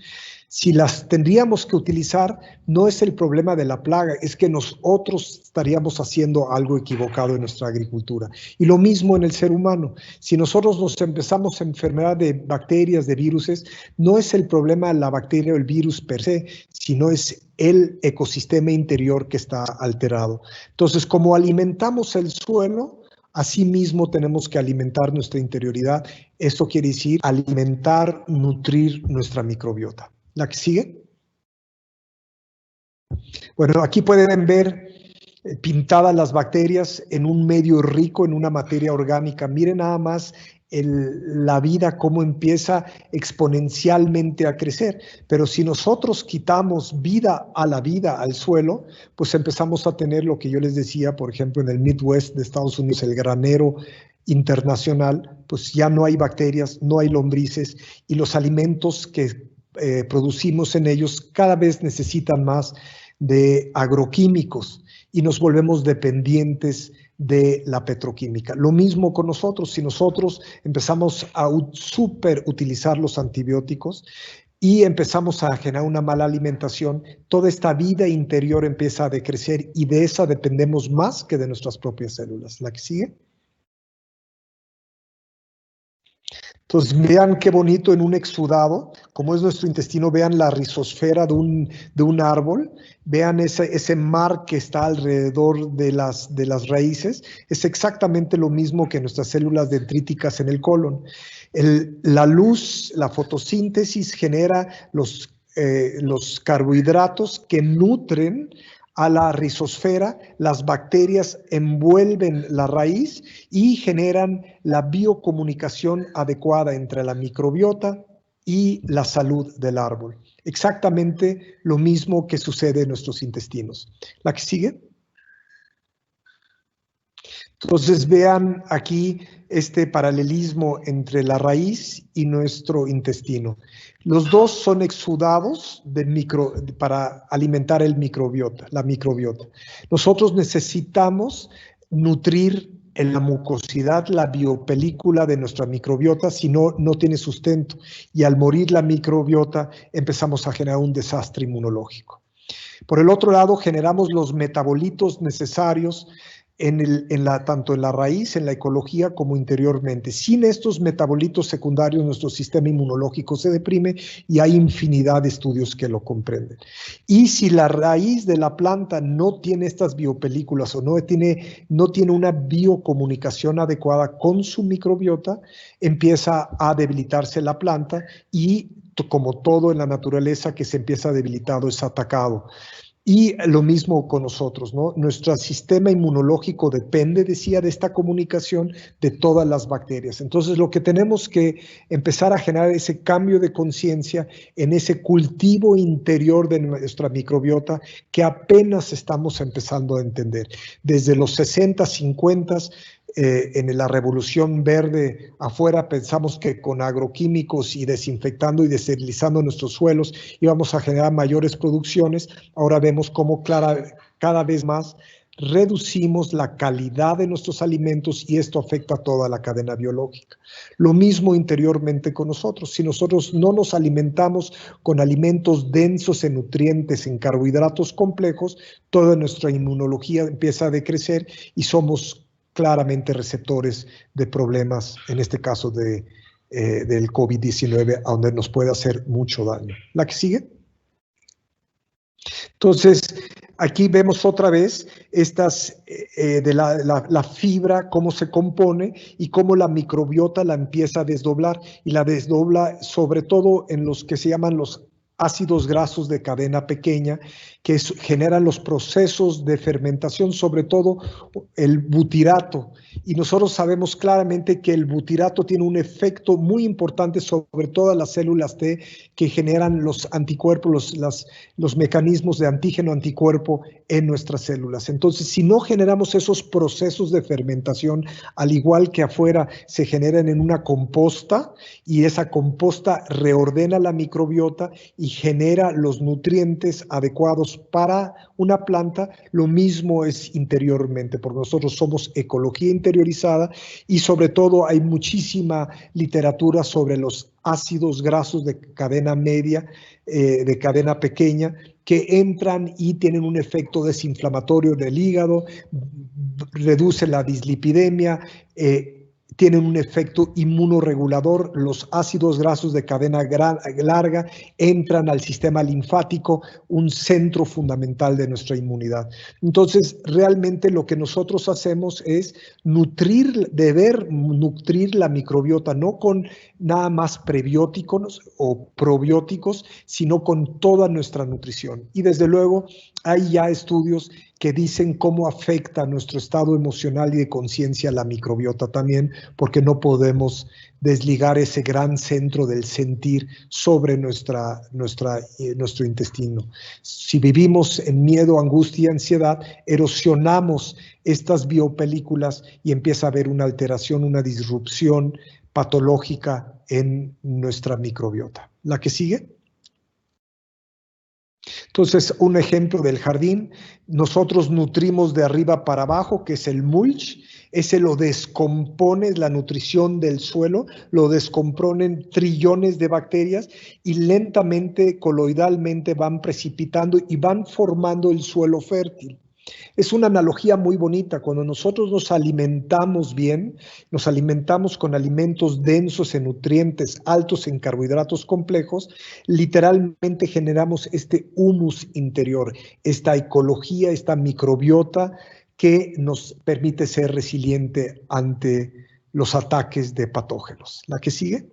Si las tendríamos que utilizar, no es el problema de la plaga, es que nosotros estaríamos haciendo algo equivocado en nuestra agricultura. Y lo mismo en el ser humano. Si nosotros nos empezamos a enfermar de bacterias, de viruses, no es el problema la bacteria o el virus per se, sino es el ecosistema interior que está alterado. Entonces, como alimentamos el suelo, asimismo tenemos que alimentar nuestra interioridad. Esto quiere decir alimentar, nutrir nuestra microbiota. ¿La que sigue? Bueno, aquí pueden ver pintadas las bacterias en un medio rico en una materia orgánica. Miren nada más la vida cómo empieza exponencialmente a crecer. Pero si nosotros quitamos vida, al suelo, pues empezamos a tener lo que yo les decía, por ejemplo, en el Midwest de Estados Unidos, el granero internacional, pues ya no hay bacterias, no hay lombrices, y los alimentos que producimos en ellos cada vez necesitan más de agroquímicos y nos volvemos dependientes de la petroquímica. Lo mismo con nosotros, si nosotros empezamos a superutilizar los antibióticos y empezamos a generar una mala alimentación, toda esta vida interior empieza a decrecer y de esa dependemos más que de nuestras propias células. ¿La que sigue? Entonces, vean qué bonito en un exudado, como es nuestro intestino, vean la rizosfera de un árbol, vean ese mar que está alrededor de las raíces, es exactamente lo mismo que nuestras células dendríticas en el colon. La luz, la fotosíntesis genera los carbohidratos que nutren a la rizosfera, las bacterias envuelven la raíz y generan la biocomunicación adecuada entre la microbiota y la salud del árbol. Exactamente lo mismo que sucede en nuestros intestinos. ¿La que sigue? Entonces vean aquí este paralelismo entre la raíz y nuestro intestino. Los dos son exudados para alimentar el microbiota, la microbiota. Nosotros necesitamos nutrir en la mucosidad la biopelícula de nuestra microbiota, si no, no tiene sustento. Y al morir la microbiota empezamos a generar un desastre inmunológico. Por el otro lado, generamos los metabolitos necesarios tanto en la raíz, en la ecología, como interiormente. Sin estos metabolitos secundarios, nuestro sistema inmunológico se deprime y hay infinidad de estudios que lo comprenden. Y si la raíz de la planta no tiene estas biopelículas o no tiene una biocomunicación adecuada con su microbiota, empieza a debilitarse la planta y, como todo en la naturaleza que se empieza debilitado, es atacado. Y lo mismo con nosotros, ¿no? Nuestro sistema inmunológico depende, decía, de esta comunicación de todas las bacterias. Entonces, lo que tenemos que empezar a generar ese cambio de conciencia en ese cultivo interior de nuestra microbiota que apenas estamos empezando a entender. Desde los 60, 50, en la revolución verde afuera pensamos que con agroquímicos y desinfectando y desterilizando nuestros suelos íbamos a generar mayores producciones. Ahora vemos cómo cada vez más reducimos la calidad de nuestros alimentos y esto afecta a toda la cadena biológica. Lo mismo interiormente con nosotros. Si nosotros no nos alimentamos con alimentos densos en nutrientes, en carbohidratos complejos, toda nuestra inmunología empieza a decrecer y somos claramente receptores de problemas, en este caso del COVID-19, a donde nos puede hacer mucho daño. ¿La que sigue? Entonces, aquí vemos otra vez de la fibra, cómo se compone y cómo la microbiota la empieza a desdoblar y la desdobla sobre todo en los que se llaman los ácidos grasos de cadena pequeña, que generan los procesos de fermentación, sobre todo el butirato. Y nosotros sabemos claramente que el butirato tiene un efecto muy importante sobre todas las células T que generan los anticuerpos, los mecanismos de antígeno-anticuerpo en nuestras células. Entonces, si no generamos esos procesos de fermentación, al igual que afuera se generan en una composta, y esa composta reordena la microbiota y genera los nutrientes adecuados para una planta, lo mismo es interiormente, porque nosotros somos ecología interiorizada y sobre todo hay muchísima literatura sobre los ácidos grasos de cadena media, de cadena pequeña, que entran y tienen un efecto desinflamatorio del hígado, reduce la dislipidemia, tienen un efecto inmunoregulador. Los ácidos grasos de cadena larga entran al sistema linfático, un centro fundamental de nuestra inmunidad. Entonces, realmente lo que nosotros hacemos es nutrir la microbiota, no con nada más prebióticos o probióticos, sino con toda nuestra nutrición. Y desde luego, hay ya estudios que dicen cómo afecta nuestro estado emocional y de conciencia la microbiota también, porque no podemos desligar ese gran centro del sentir sobre nuestro intestino. Si vivimos en miedo, angustia, ansiedad, erosionamos estas biopelículas y empieza a haber una alteración, una disrupción patológica en nuestra microbiota. ¿La que sigue? Entonces, un ejemplo del jardín, nosotros nutrimos de arriba para abajo, que es el mulch, ese lo descompone, la nutrición del suelo, lo descomponen trillones de bacterias y lentamente, coloidalmente van precipitando y van formando el suelo fértil. Es una analogía muy bonita. Cuando nosotros nos alimentamos bien, nos alimentamos con alimentos densos en nutrientes, altos en carbohidratos complejos, literalmente generamos este humus interior, esta ecología, esta microbiota que nos permite ser resiliente ante los ataques de patógenos. ¿La que sigue?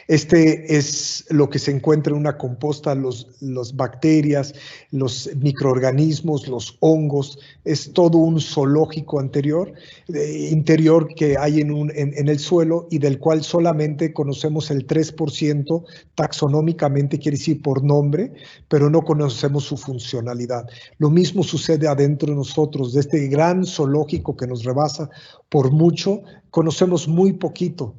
Este es lo que se encuentra en una composta, las bacterias, los microorganismos, los hongos, es todo un zoológico interior que hay en el suelo y del cual solamente conocemos el 3% taxonómicamente, quiere decir por nombre, pero no conocemos su funcionalidad. Lo mismo sucede adentro de nosotros, de este gran zoológico que nos rebasa por mucho, conocemos muy poquito.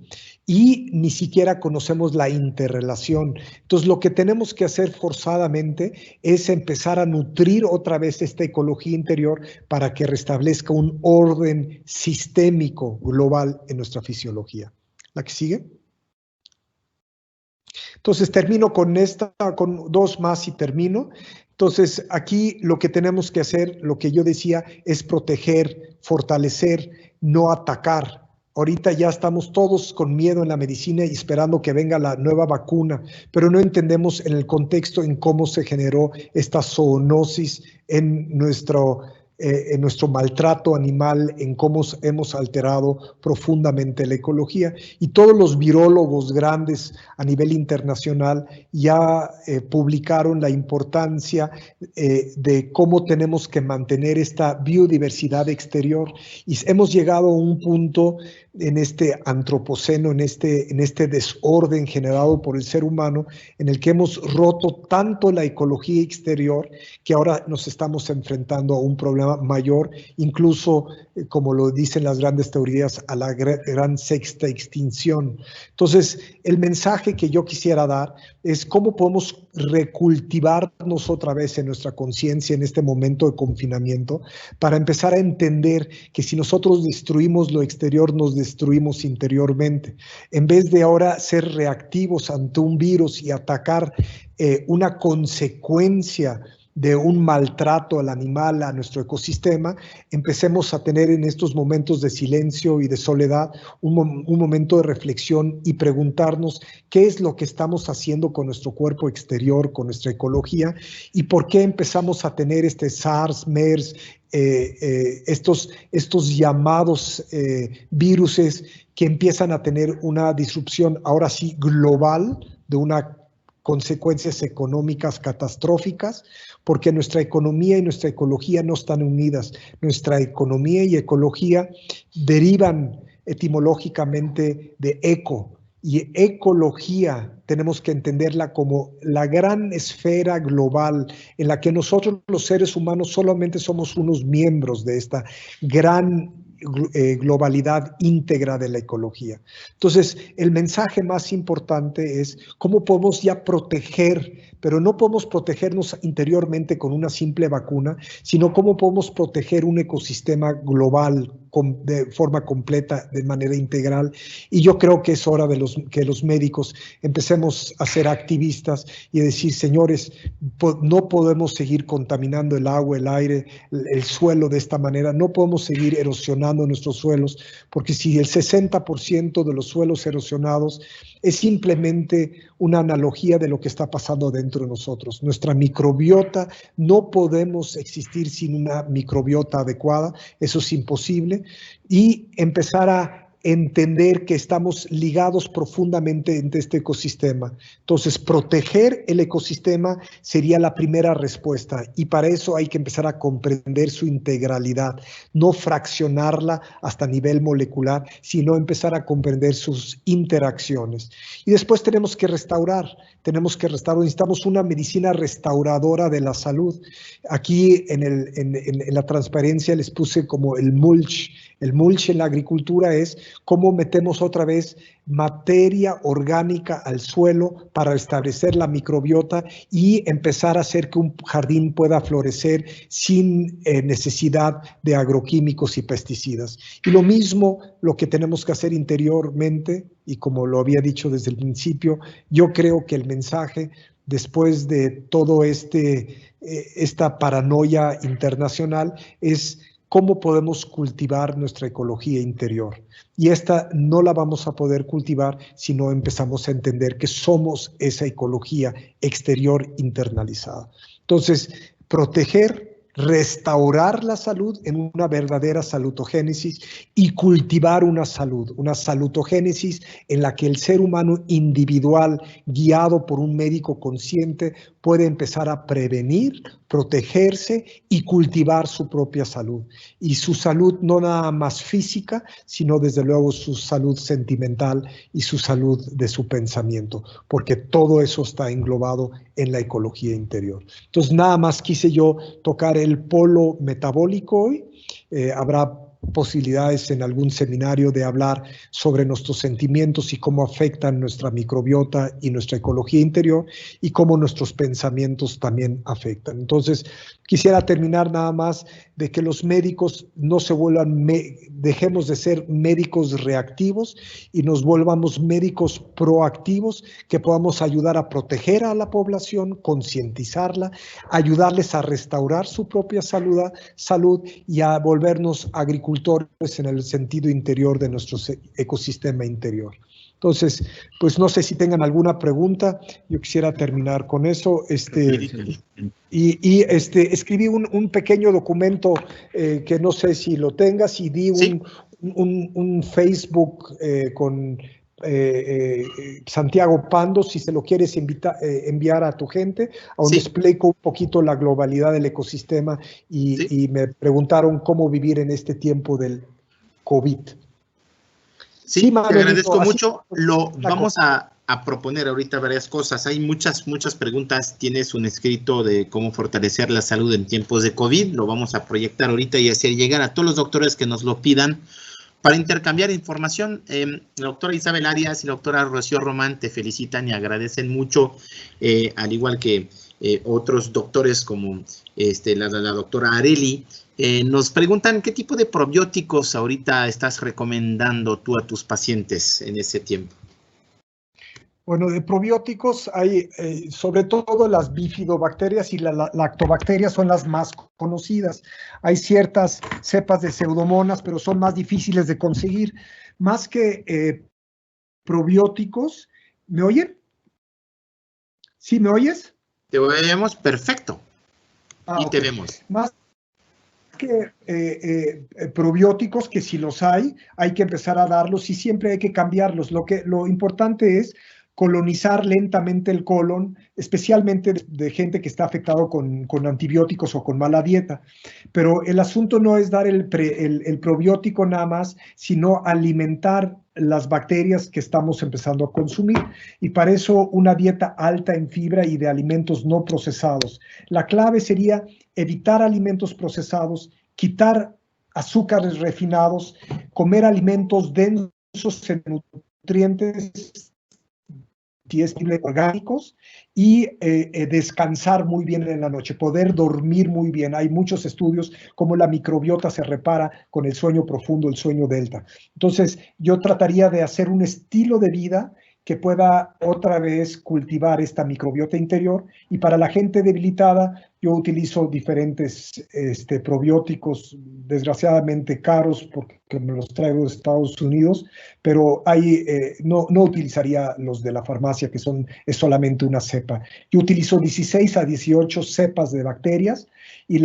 Y ni siquiera conocemos la interrelación. Entonces, lo que tenemos que hacer forzadamente es empezar a nutrir otra vez esta ecología interior para que restablezca un orden sistémico global en nuestra fisiología. ¿La que sigue? Entonces, termino con dos más y termino. Entonces, aquí lo que tenemos que hacer, lo que yo decía, es proteger, fortalecer, no atacar. Ahorita ya estamos todos con miedo en la medicina y esperando que venga la nueva vacuna, pero no entendemos en el contexto en cómo se generó esta zoonosis en nuestro maltrato animal, en cómo hemos alterado profundamente la ecología. Y todos los virólogos grandes a nivel internacional ya publicaron la importancia de cómo tenemos que mantener esta biodiversidad exterior. Y hemos llegado a un punto en este antropoceno, en este desorden generado por el ser humano, en el que hemos roto tanto la ecología exterior que ahora nos estamos enfrentando a un problema mayor, incluso, como lo dicen las grandes teorías, a la gran sexta extinción. Entonces, el mensaje que yo quisiera dar es cómo podemos recultivarnos otra vez en nuestra conciencia en este momento de confinamiento para empezar a entender que si nosotros destruimos lo exterior, nos destruimos interiormente. En vez de ahora ser reactivos ante un virus y atacar una consecuencia de un maltrato al animal, a nuestro ecosistema, empecemos a tener en estos momentos de silencio y de soledad un momento de reflexión y preguntarnos qué es lo que estamos haciendo con nuestro cuerpo exterior, con nuestra ecología, y por qué empezamos a tener este SARS, MERS, estos llamados viruses que empiezan a tener una disrupción ahora sí global de una consecuencias económicas catastróficas, porque nuestra economía y nuestra ecología no están unidas. Nuestra economía y ecología derivan etimológicamente de eco, y ecología tenemos que entenderla como la gran esfera global en la que nosotros los seres humanos solamente somos unos miembros de esta gran globalidad íntegra de la ecología. Entonces, el mensaje más importante es cómo podemos ya proteger, pero no podemos protegernos interiormente con una simple vacuna, sino cómo podemos proteger un ecosistema global de forma completa, de manera integral. Y yo creo que es hora que los médicos empecemos a ser activistas y decir, señores, no podemos seguir contaminando el agua, el aire, el suelo de esta manera, no podemos seguir erosionando nuestros suelos, porque si el 60% de los suelos erosionados es simplemente una analogía de lo que está pasando dentro de nosotros. Nuestra microbiota, no podemos existir sin una microbiota adecuada, eso es imposible, y empezar a entender que estamos ligados profundamente en este ecosistema. Entonces, proteger el ecosistema sería la primera respuesta, y para eso hay que empezar a comprender su integralidad, no fraccionarla hasta nivel molecular, sino empezar a comprender sus interacciones. Y después tenemos que restaurar, necesitamos una medicina restauradora de la salud. Aquí en la transparencia les puse como el mulch. El mulch en la agricultura es cómo metemos otra vez materia orgánica al suelo para restablecer la microbiota y empezar a hacer que un jardín pueda florecer sin necesidad de agroquímicos y pesticidas. Y lo mismo lo que tenemos que hacer interiormente, y como lo había dicho desde el principio, yo creo que el mensaje después de todo esta paranoia internacional es cómo podemos cultivar nuestra ecología interior. Y esta no la vamos a poder cultivar si no empezamos a entender que somos esa ecología exterior internalizada. Entonces, proteger, restaurar la salud en una verdadera salutogénesis y cultivar una salutogénesis en la que el ser humano individual, guiado por un médico consciente, puede empezar a prevenir, protegerse y cultivar su propia salud. Y su salud no nada más física, sino desde luego su salud sentimental y su salud de su pensamiento, porque todo eso está englobado en la ecología interior. Entonces, nada más quise yo tocar el polo metabólico hoy. Habrá posibilidades en algún seminario de hablar sobre nuestros sentimientos y cómo afectan nuestra microbiota y nuestra ecología interior y cómo nuestros pensamientos también afectan. Entonces, quisiera terminar nada más de que los médicos no se vuelvan, dejemos de ser médicos reactivos y nos volvamos médicos proactivos, que podamos ayudar a proteger a la población, concientizarla, ayudarles a restaurar su propia salud y a volvernos agricultores en el sentido interior de nuestro ecosistema interior. Entonces, pues no sé si tengan alguna pregunta. Yo quisiera terminar con eso. Escribí un pequeño documento que no sé si lo tengas y di un Facebook con Santiago Pando, si se lo quieres enviar a tu gente, donde explico un poquito la globalidad del ecosistema y me preguntaron cómo vivir en este tiempo del COVID. Sí, te agradezco mucho. Vamos a proponer ahorita varias cosas. Hay muchas preguntas. Tienes un escrito de cómo fortalecer la salud en tiempos de COVID. Lo vamos a proyectar ahorita y hacer llegar a todos los doctores que nos lo pidan para intercambiar información. La doctora Isabel Arias y la doctora Rocío Román te felicitan y agradecen mucho, al igual que otros doctores como la doctora Areli. Nos preguntan qué tipo de probióticos ahorita estás recomendando tú a tus pacientes en ese tiempo. Bueno, de probióticos hay sobre todo las bifidobacterias y las lactobacterias son las más conocidas. Hay ciertas cepas de pseudomonas, pero son más difíciles de conseguir. Más que probióticos, ¿me oyen? ¿Sí me oyes? Te oímos perfecto. Y te vemos. Más que probióticos, que si los hay que empezar a darlos y siempre hay que cambiarlos. Lo importante es colonizar lentamente el colon, especialmente de gente que está afectado con antibióticos o con mala dieta. Pero el asunto no es dar el probiótico nada más, sino alimentar las bacterias que estamos empezando a consumir. Y para eso una dieta alta en fibra y de alimentos no procesados. La clave sería evitar alimentos procesados, quitar azúcares refinados, comer alimentos densos en nutrientes, si es posible, orgánicos, y descansar muy bien en la noche, poder dormir muy bien. Hay muchos estudios cómo la microbiota se repara con el sueño profundo, el sueño delta. Entonces, yo trataría de hacer un estilo de vida que pueda otra vez cultivar esta microbiota interior, y para la gente debilitada yo utilizo diferentes probióticos, desgraciadamente caros porque me los traigo de Estados Unidos, pero no utilizaría los de la farmacia, que es solamente una cepa. Yo utilizo 16 a 18 cepas de bacterias y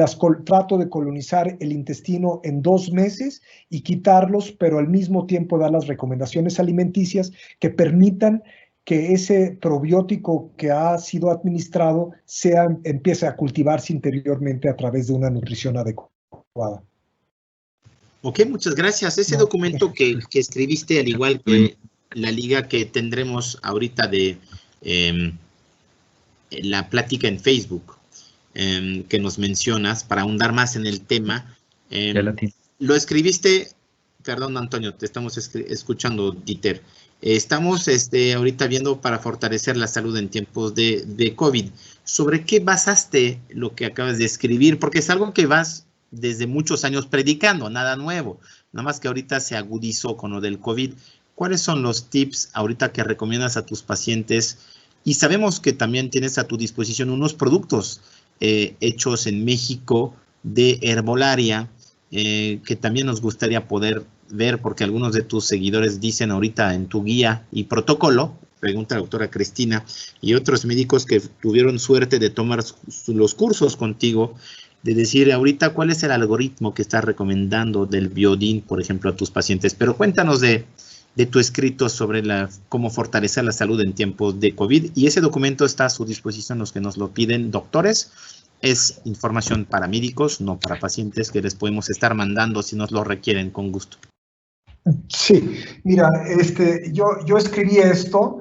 trato de colonizar el intestino en 2 meses y quitarlos, pero al mismo tiempo dar las recomendaciones alimenticias que permitan que ese probiótico que ha sido administrado empiece a cultivarse interiormente a través de una nutrición adecuada. Ok, muchas gracias. Ese documento que escribiste, al igual que la liga que tendremos ahorita de la plática en Facebook, que nos mencionas, para ahondar más en el tema, lo escribiste, perdón Antonio, te estamos escuchando, Dieter. Estamos ahorita viendo para fortalecer la salud en tiempos de COVID. ¿Sobre qué basaste lo que acabas de escribir? Porque es algo que vas desde muchos años predicando, nada nuevo. Nada más que ahorita se agudizó con lo del COVID. ¿Cuáles son los tips ahorita que recomiendas a tus pacientes? Y sabemos que también tienes a tu disposición unos productos hechos en México de herbolaria, que también nos gustaría poder ver, porque algunos de tus seguidores dicen ahorita en tu guía y protocolo, pregunta la doctora Cristina, y otros médicos que tuvieron suerte de tomar los cursos contigo, de decir ahorita cuál es el algoritmo que estás recomendando del Biodin, por ejemplo, a tus pacientes. Pero cuéntanos de tu escrito sobre cómo fortalecer la salud en tiempos de COVID. Y ese documento está a su disposición, los que nos lo piden, doctores. Es información para médicos, no para pacientes, que les podemos estar mandando si nos lo requieren con gusto. Sí, mira, yo escribí esto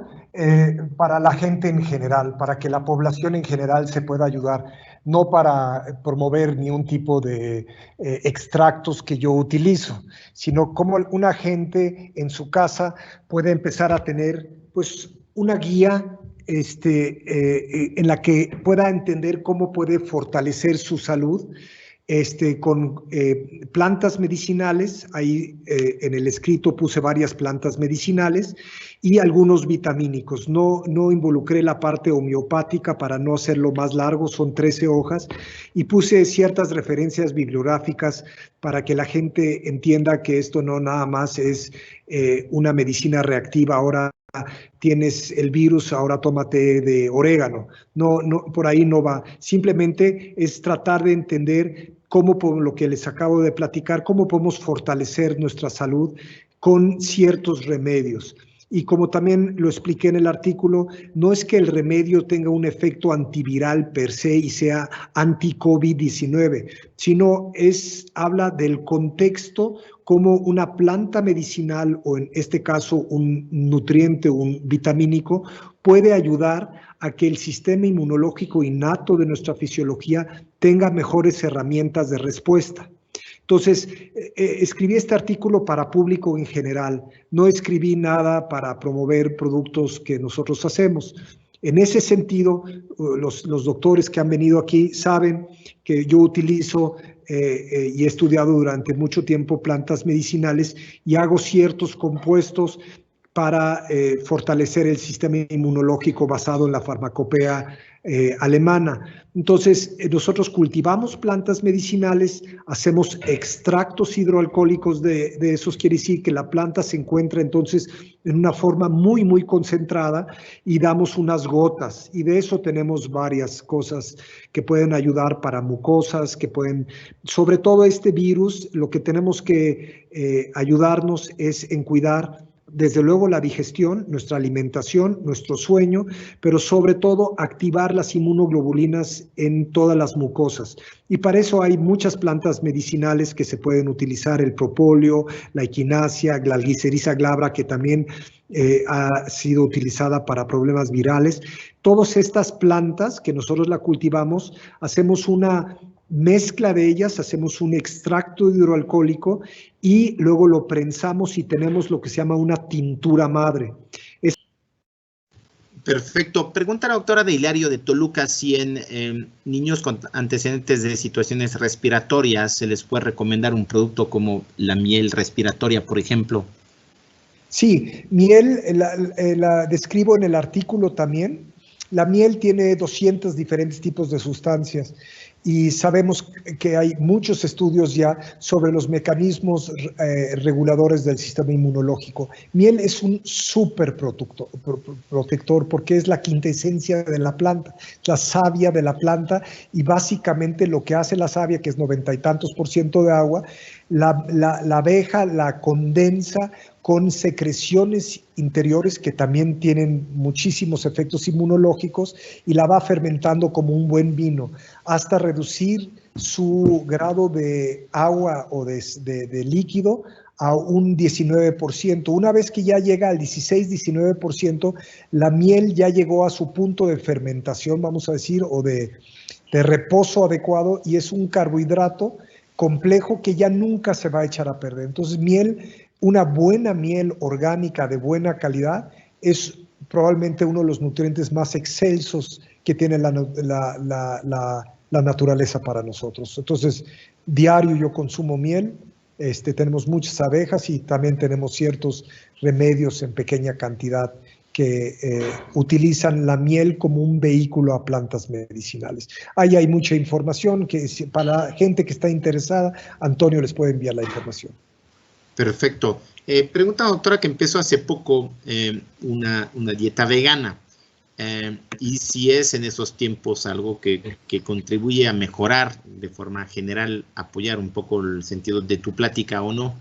para la gente en general, para que la población en general se pueda ayudar, no para promover ni un tipo de extractos que yo utilizo, sino cómo una gente en su casa puede empezar a tener pues una guía en la que pueda entender cómo puede fortalecer su salud con plantas medicinales. Ahí en el escrito puse varias plantas medicinales y algunos vitamínicos. No involucré la parte homeopática para no hacerlo más largo, son 13 hojas, y puse ciertas referencias bibliográficas para que la gente entienda que esto no nada más es una medicina reactiva. Ahora tienes el virus, ahora tómate de orégano. No, por ahí no va. Simplemente es tratar de entender cómo, por lo que les acabo de platicar, cómo podemos fortalecer nuestra salud con ciertos remedios. Y como también lo expliqué en el artículo, no es que el remedio tenga un efecto antiviral per se y sea anti-COVID-19, sino habla del contexto como una planta medicinal, o en este caso un nutriente, un vitamínico, puede ayudar a que el sistema inmunológico innato de nuestra fisiología tenga mejores herramientas de respuesta. Entonces, escribí este artículo para público en general, no escribí nada para promover productos que nosotros hacemos. En ese sentido, los doctores que han venido aquí saben que yo utilizo y he estudiado durante mucho tiempo plantas medicinales y hago ciertos compuestos para fortalecer el sistema inmunológico basado en la farmacopea alemana. Entonces, nosotros cultivamos plantas medicinales, hacemos extractos hidroalcohólicos de esos, quiere decir que la planta se encuentra entonces en una forma muy, muy concentrada y damos unas gotas. Y de eso tenemos varias cosas que pueden ayudar para mucosas, que pueden, sobre todo este virus, lo que tenemos que ayudarnos es en cuidar desde luego la digestión, nuestra alimentación, nuestro sueño, pero sobre todo activar las inmunoglobulinas en todas las mucosas. Y para eso hay muchas plantas medicinales que se pueden utilizar, el propóleo, la equinacia, la gliceriza glabra, que también ha sido utilizada para problemas virales. Todas estas plantas que nosotros la cultivamos, hacemos una mezcla de ellas, hacemos un extracto hidroalcohólico y luego lo prensamos y tenemos lo que se llama una tintura madre. Perfecto. Pregunta la doctora de Hilario de Toluca si en niños con antecedentes de situaciones respiratorias se les puede recomendar un producto como la miel respiratoria, por ejemplo. Sí, miel la describo en el artículo también. La miel tiene 200 diferentes tipos de sustancias y sabemos que hay muchos estudios ya sobre los mecanismos reguladores del sistema inmunológico. Miel es un súper protector porque es la quintesencia de la planta, la savia de la planta, y básicamente lo que hace la savia, que es 90 y tantos % de agua, la abeja la condensa con secreciones interiores que también tienen muchísimos efectos inmunológicos y la va fermentando como un buen vino hasta reducir su grado de agua o de líquido a un 19%. Una vez que ya llega al 16-19%, la miel ya llegó a su punto de fermentación, vamos a decir, o de reposo adecuado, y es un carbohidrato complejo que ya nunca se va a echar a perder. Entonces, una buena miel orgánica de buena calidad es probablemente uno de los nutrientes más excelsos que tiene la naturaleza para nosotros. Entonces, diario yo consumo miel, tenemos muchas abejas y también tenemos ciertos remedios en pequeña cantidad que utilizan la miel como un vehículo a plantas medicinales. Ahí hay mucha información que para la gente que está interesada, Antonio les puede enviar la información. Perfecto. Pregunta, doctora, que empezó hace poco una dieta vegana. y si es en esos tiempos algo que contribuye a mejorar de forma general, apoyar un poco el sentido de tu plática o no.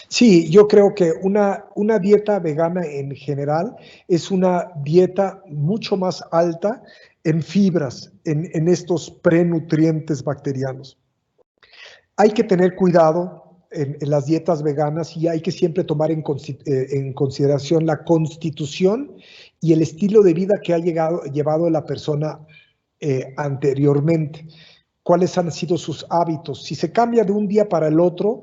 Sí, yo creo que una dieta vegana en general es una dieta mucho más alta en fibras, en estos prenutrientes bacterianos. Hay que tener cuidado en las dietas veganas y hay que siempre tomar en consideración la constitución y el estilo de vida que ha llevado la persona anteriormente. ¿Cuáles han sido sus hábitos? Si se cambia de un día para el otro,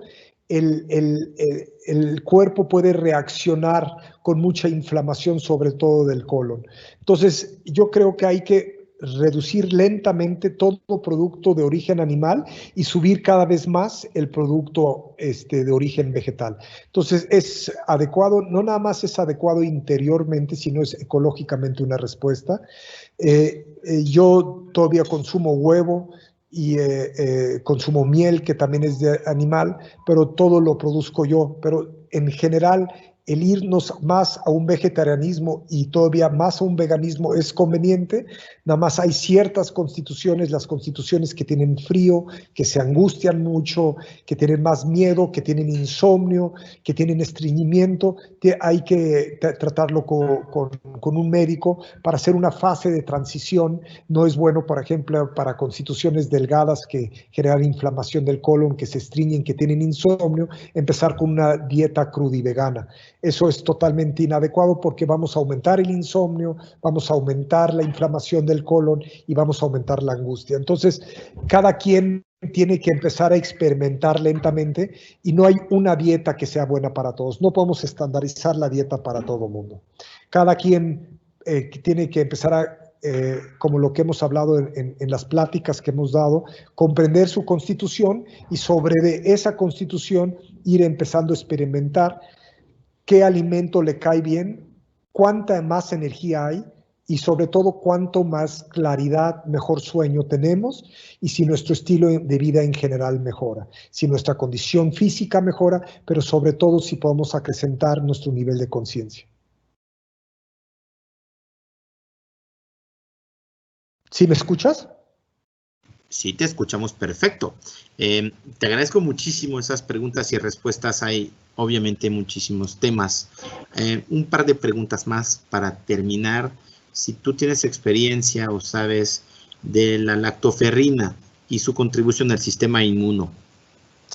el cuerpo puede reaccionar con mucha inflamación, sobre todo del colon. Entonces, yo creo que hay que reducir lentamente todo producto de origen animal y subir cada vez más el producto de origen vegetal. Entonces, es adecuado, no nada más es adecuado interiormente, sino es ecológicamente una respuesta. Yo todavía consumo huevo y consumo miel, que también es de animal, pero todo lo produzco yo. Pero en general, el irnos más a un vegetarianismo y todavía más a un veganismo es conveniente. Nada más hay ciertas constituciones, las constituciones que tienen frío, que se angustian mucho, que tienen más miedo, que tienen insomnio, que tienen estreñimiento. Hay que tratarlo con un médico para hacer una fase de transición. No es bueno, por ejemplo, para constituciones delgadas que generan inflamación del colon, que se estreñen, que tienen insomnio, empezar con una dieta cruda y vegana. Eso es totalmente inadecuado porque vamos a aumentar el insomnio, vamos a aumentar la inflamación del colon y vamos a aumentar la angustia. Entonces, cada quien tiene que empezar a experimentar lentamente y no hay una dieta que sea buena para todos. No podemos estandarizar la dieta para todo el mundo. Cada quien tiene que empezar a, como lo que hemos hablado en las pláticas que hemos dado, comprender su constitución y sobre esa constitución ir empezando a experimentar qué alimento le cae bien, cuánta más energía hay y sobre todo cuánto más claridad, mejor sueño tenemos y si nuestro estilo de vida en general mejora, si nuestra condición física mejora, pero sobre todo si podemos acrecentar nuestro nivel de conciencia. ¿Sí me escuchas? Sí, te escuchamos perfecto. Te agradezco muchísimo esas preguntas y respuestas. Hay obviamente muchísimos temas. Un par de preguntas más para terminar. Si tú tienes experiencia o sabes de la lactoferrina y su contribución al sistema inmuno.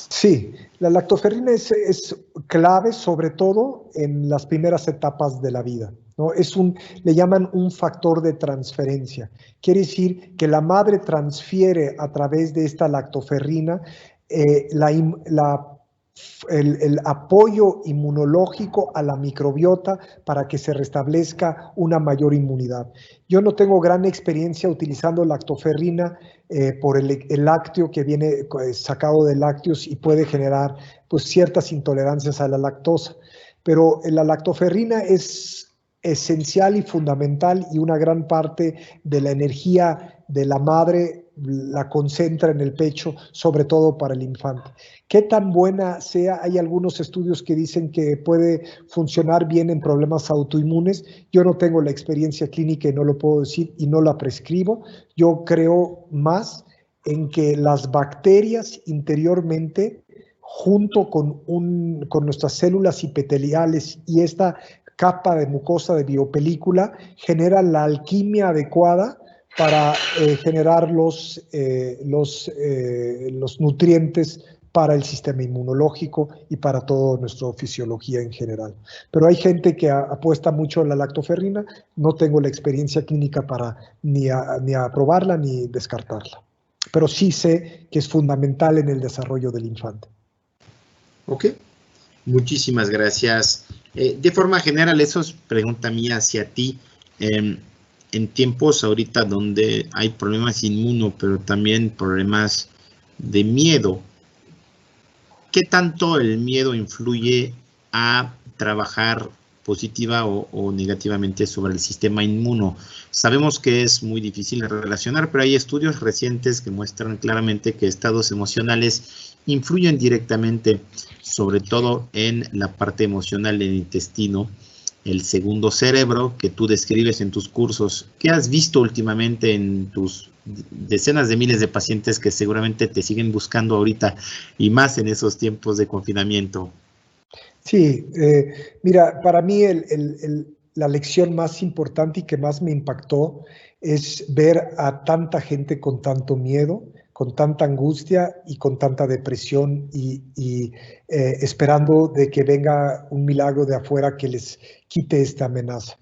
Sí, la lactoferrina es clave sobre todo en las primeras etapas de la vida, ¿no? Le llaman un factor de transferencia. Quiere decir que la madre transfiere a través de esta lactoferrina el apoyo inmunológico a la microbiota para que se restablezca una mayor inmunidad. Yo no tengo gran experiencia utilizando lactoferrina por el lácteo que viene sacado de lácteos y puede generar pues, ciertas intolerancias a la lactosa, pero la lactoferrina es esencial y fundamental y una gran parte de la energía de la madre la concentra en el pecho, sobre todo para el infante. ¿Qué tan buena sea? Hay algunos estudios que dicen que puede funcionar bien en problemas autoinmunes. Yo no tengo la experiencia clínica y no lo puedo decir y no la prescribo. Yo creo más en que las bacterias interiormente, junto con nuestras células epiteliales y esta capa de mucosa de biopelícula, generan la alquimia adecuada para generar los nutrientes para el sistema inmunológico y para toda nuestra fisiología en general. Pero hay gente que apuesta mucho a la lactoferrina, no tengo la experiencia clínica para ni a probarla ni descartarla. Pero sí sé que es fundamental en el desarrollo del infante. Ok, muchísimas gracias. De forma general, eso es pregunta mía hacia ti. En tiempos ahorita donde hay problemas inmuno, pero también problemas de miedo, ¿qué tanto el miedo influye a trabajar positiva o negativamente sobre el sistema inmuno? Sabemos que es muy difícil de relacionar, pero hay estudios recientes que muestran claramente que estados emocionales influyen directamente, sobre todo en la parte emocional del intestino, el segundo cerebro que tú describes en tus cursos. ¿Qué has visto últimamente en tus decenas de miles de pacientes que seguramente te siguen buscando ahorita y más en esos tiempos de confinamiento? Sí, mira, para mí la lección más importante y que más me impactó es ver a tanta gente con tanto miedo, con tanta angustia y con tanta depresión y esperando de que venga un milagro de afuera que les quite esta amenaza.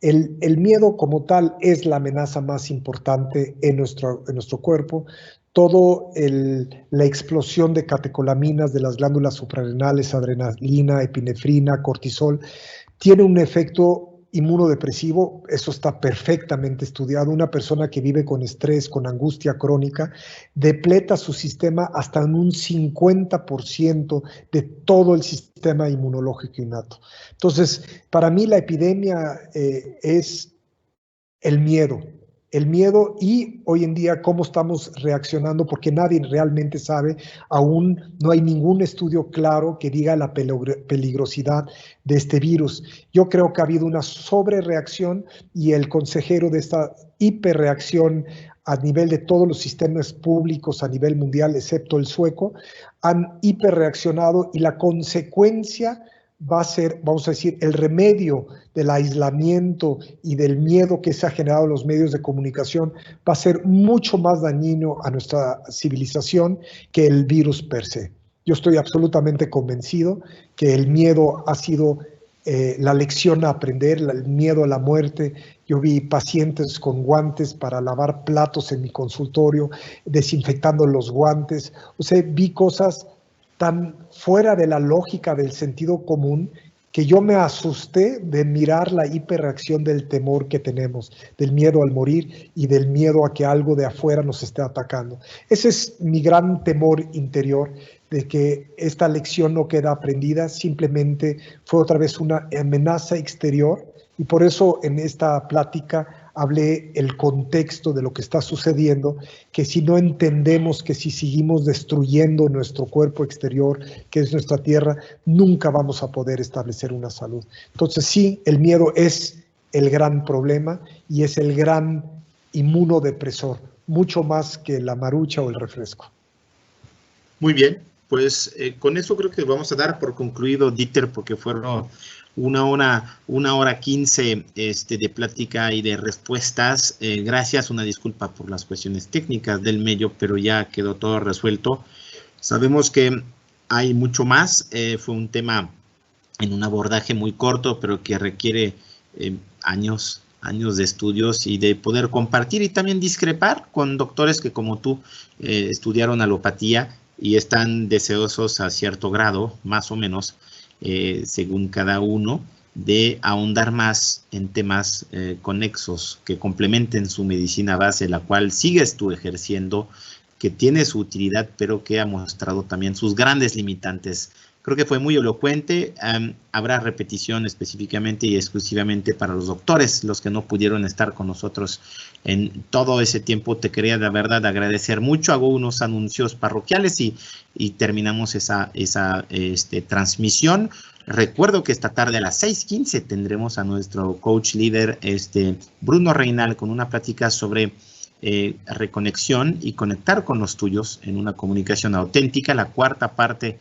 El miedo como tal es la amenaza más importante en nuestro cuerpo. La explosión de catecolaminas de las glándulas suprarrenales, adrenalina, epinefrina, cortisol, tiene un efecto inmunodepresivo. Eso está perfectamente estudiado. Una persona que vive con estrés, con angustia crónica, depleta su sistema hasta en un 50% de todo el sistema inmunológico innato. Entonces, para mí la epidemia es el miedo y hoy en día cómo estamos reaccionando, porque nadie realmente sabe, aún no hay ningún estudio claro que diga la peligrosidad de este virus. Yo creo que ha habido una sobrereacción y el consejero de esta hiperreacción a nivel de todos los sistemas públicos a nivel mundial, excepto el sueco, han hiperreaccionado y la consecuencia va a ser, vamos a decir, el remedio del aislamiento y del miedo que se ha generado en los medios de comunicación va a ser mucho más dañino a nuestra civilización que el virus per se. Yo estoy absolutamente convencido que el miedo ha sido la lección a aprender, el miedo a la muerte. Yo vi pacientes con guantes para lavar platos en mi consultorio, desinfectando los guantes. O sea, vi cosas tan fuera de la lógica del sentido común que yo me asusté de mirar la hiperreacción del temor que tenemos, del miedo al morir y del miedo a que algo de afuera nos esté atacando. Ese es mi gran temor interior, de que esta lección no queda aprendida, simplemente fue otra vez una amenaza exterior, y por eso en esta plática hablé el contexto de lo que está sucediendo, que si no entendemos que si seguimos destruyendo nuestro cuerpo exterior, que es nuestra tierra, nunca vamos a poder establecer una salud. Entonces sí, el miedo es el gran problema y es el gran inmunodepresor, mucho más que la marucha o el refresco. Muy bien, pues con eso creo que vamos a dar por concluido, Dieter, porque fueron una hora 15 de plática y de respuestas. Gracias, una disculpa por las cuestiones técnicas del medio, pero ya quedó todo resuelto. Sabemos que hay mucho más. Fue un tema en un abordaje muy corto, pero que requiere años de estudios y de poder compartir y también discrepar con doctores que como tú estudiaron alopatía y están deseosos a cierto grado, más o menos, según cada uno, de ahondar más en temas conexos que complementen su medicina base, la cual sigues tú ejerciendo, que tiene su utilidad, pero que ha mostrado también sus grandes limitantes. Creo que fue muy elocuente. Habrá repetición específicamente y exclusivamente para los doctores, los que no pudieron estar con nosotros en todo ese tiempo. Te quería de verdad agradecer mucho. Hago unos anuncios parroquiales y terminamos esa transmisión. Recuerdo que esta tarde a las 6:15 tendremos a nuestro coach líder, Bruno Reinal, con una plática sobre reconexión y conectar con los tuyos en una comunicación auténtica, la cuarta parte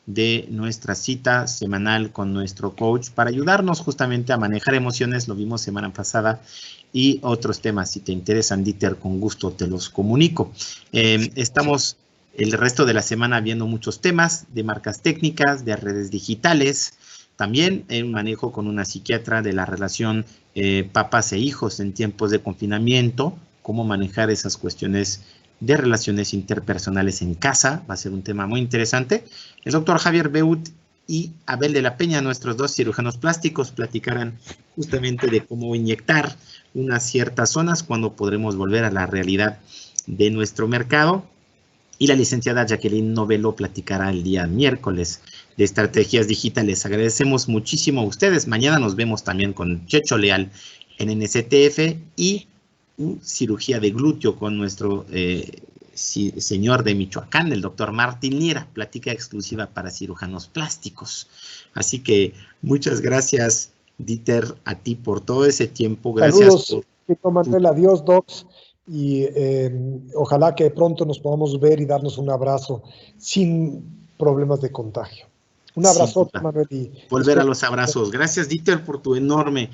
de nuestra cita semanal con nuestro coach para ayudarnos justamente a manejar emociones. Lo vimos semana pasada y otros temas. Si te interesan, Dieter, con gusto te los comunico. Estamos el resto de la semana viendo muchos temas de marcas técnicas, de redes digitales, también en manejo con una psiquiatra de la relación papás e hijos en tiempos de confinamiento, cómo manejar esas cuestiones de relaciones interpersonales en casa. Va a ser un tema muy interesante. El doctor Javier Beut y Abel de la Peña, nuestros dos cirujanos plásticos, platicarán justamente de cómo inyectar unas ciertas zonas, cuando podremos volver a la realidad de nuestro mercado. Y la licenciada Jacqueline Novelo platicará el día miércoles de estrategias digitales. Agradecemos muchísimo a ustedes. Mañana nos vemos también con Checho Leal en NSTF y cirugía de glúteo con nuestro señor de Michoacán, el doctor Martín Lira, plática exclusiva para cirujanos plásticos. Así que muchas gracias Dieter, a ti por todo ese tiempo. Gracias. Saludos, Manuel. Adiós, Docs. Y ojalá que pronto nos podamos ver y darnos un abrazo sin problemas de contagio. Un abrazo, Manuel. Y volver a los abrazos. Gracias, Dieter, por tu enorme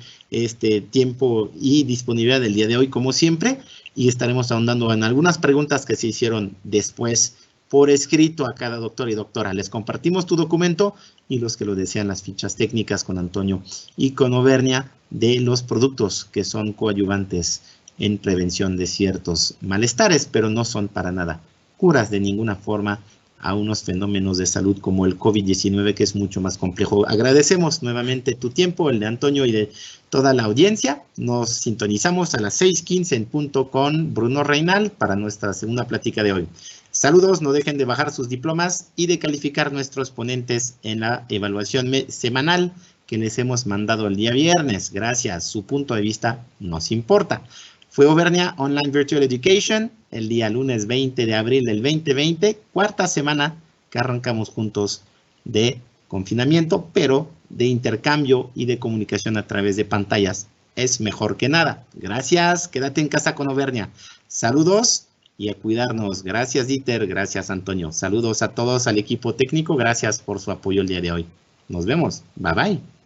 tiempo y disponibilidad del día de hoy, como siempre. Y estaremos ahondando en algunas preguntas que se hicieron después por escrito a cada doctor y doctora. Les compartimos tu documento y los que lo desean, las fichas técnicas con Antonio y con Auvernia de los productos que son coadyuvantes en prevención de ciertos malestares, pero no son para nada curas de ninguna forma a unos fenómenos de salud como el COVID-19, que es mucho más complejo. Agradecemos nuevamente tu tiempo, el de Antonio y de toda la audiencia. Nos sintonizamos a las 6:15 en punto con Bruno Reinal para nuestra segunda plática de hoy. Saludos, no dejen de bajar sus diplomas y de calificar nuestros ponentes en la evaluación semanal que les hemos mandado el día viernes. Gracias, su punto de vista nos importa. Fue Auvernia Online Virtual Education, el día lunes 20 de abril del 2020, cuarta semana que arrancamos juntos de confinamiento, pero de intercambio y de comunicación a través de pantallas. Es mejor que nada. Gracias, quédate en casa con Auvernia. Saludos y a cuidarnos. Gracias, Dieter, gracias, Antonio. Saludos a todos, al equipo técnico, gracias por su apoyo el día de hoy. Nos vemos. Bye, bye.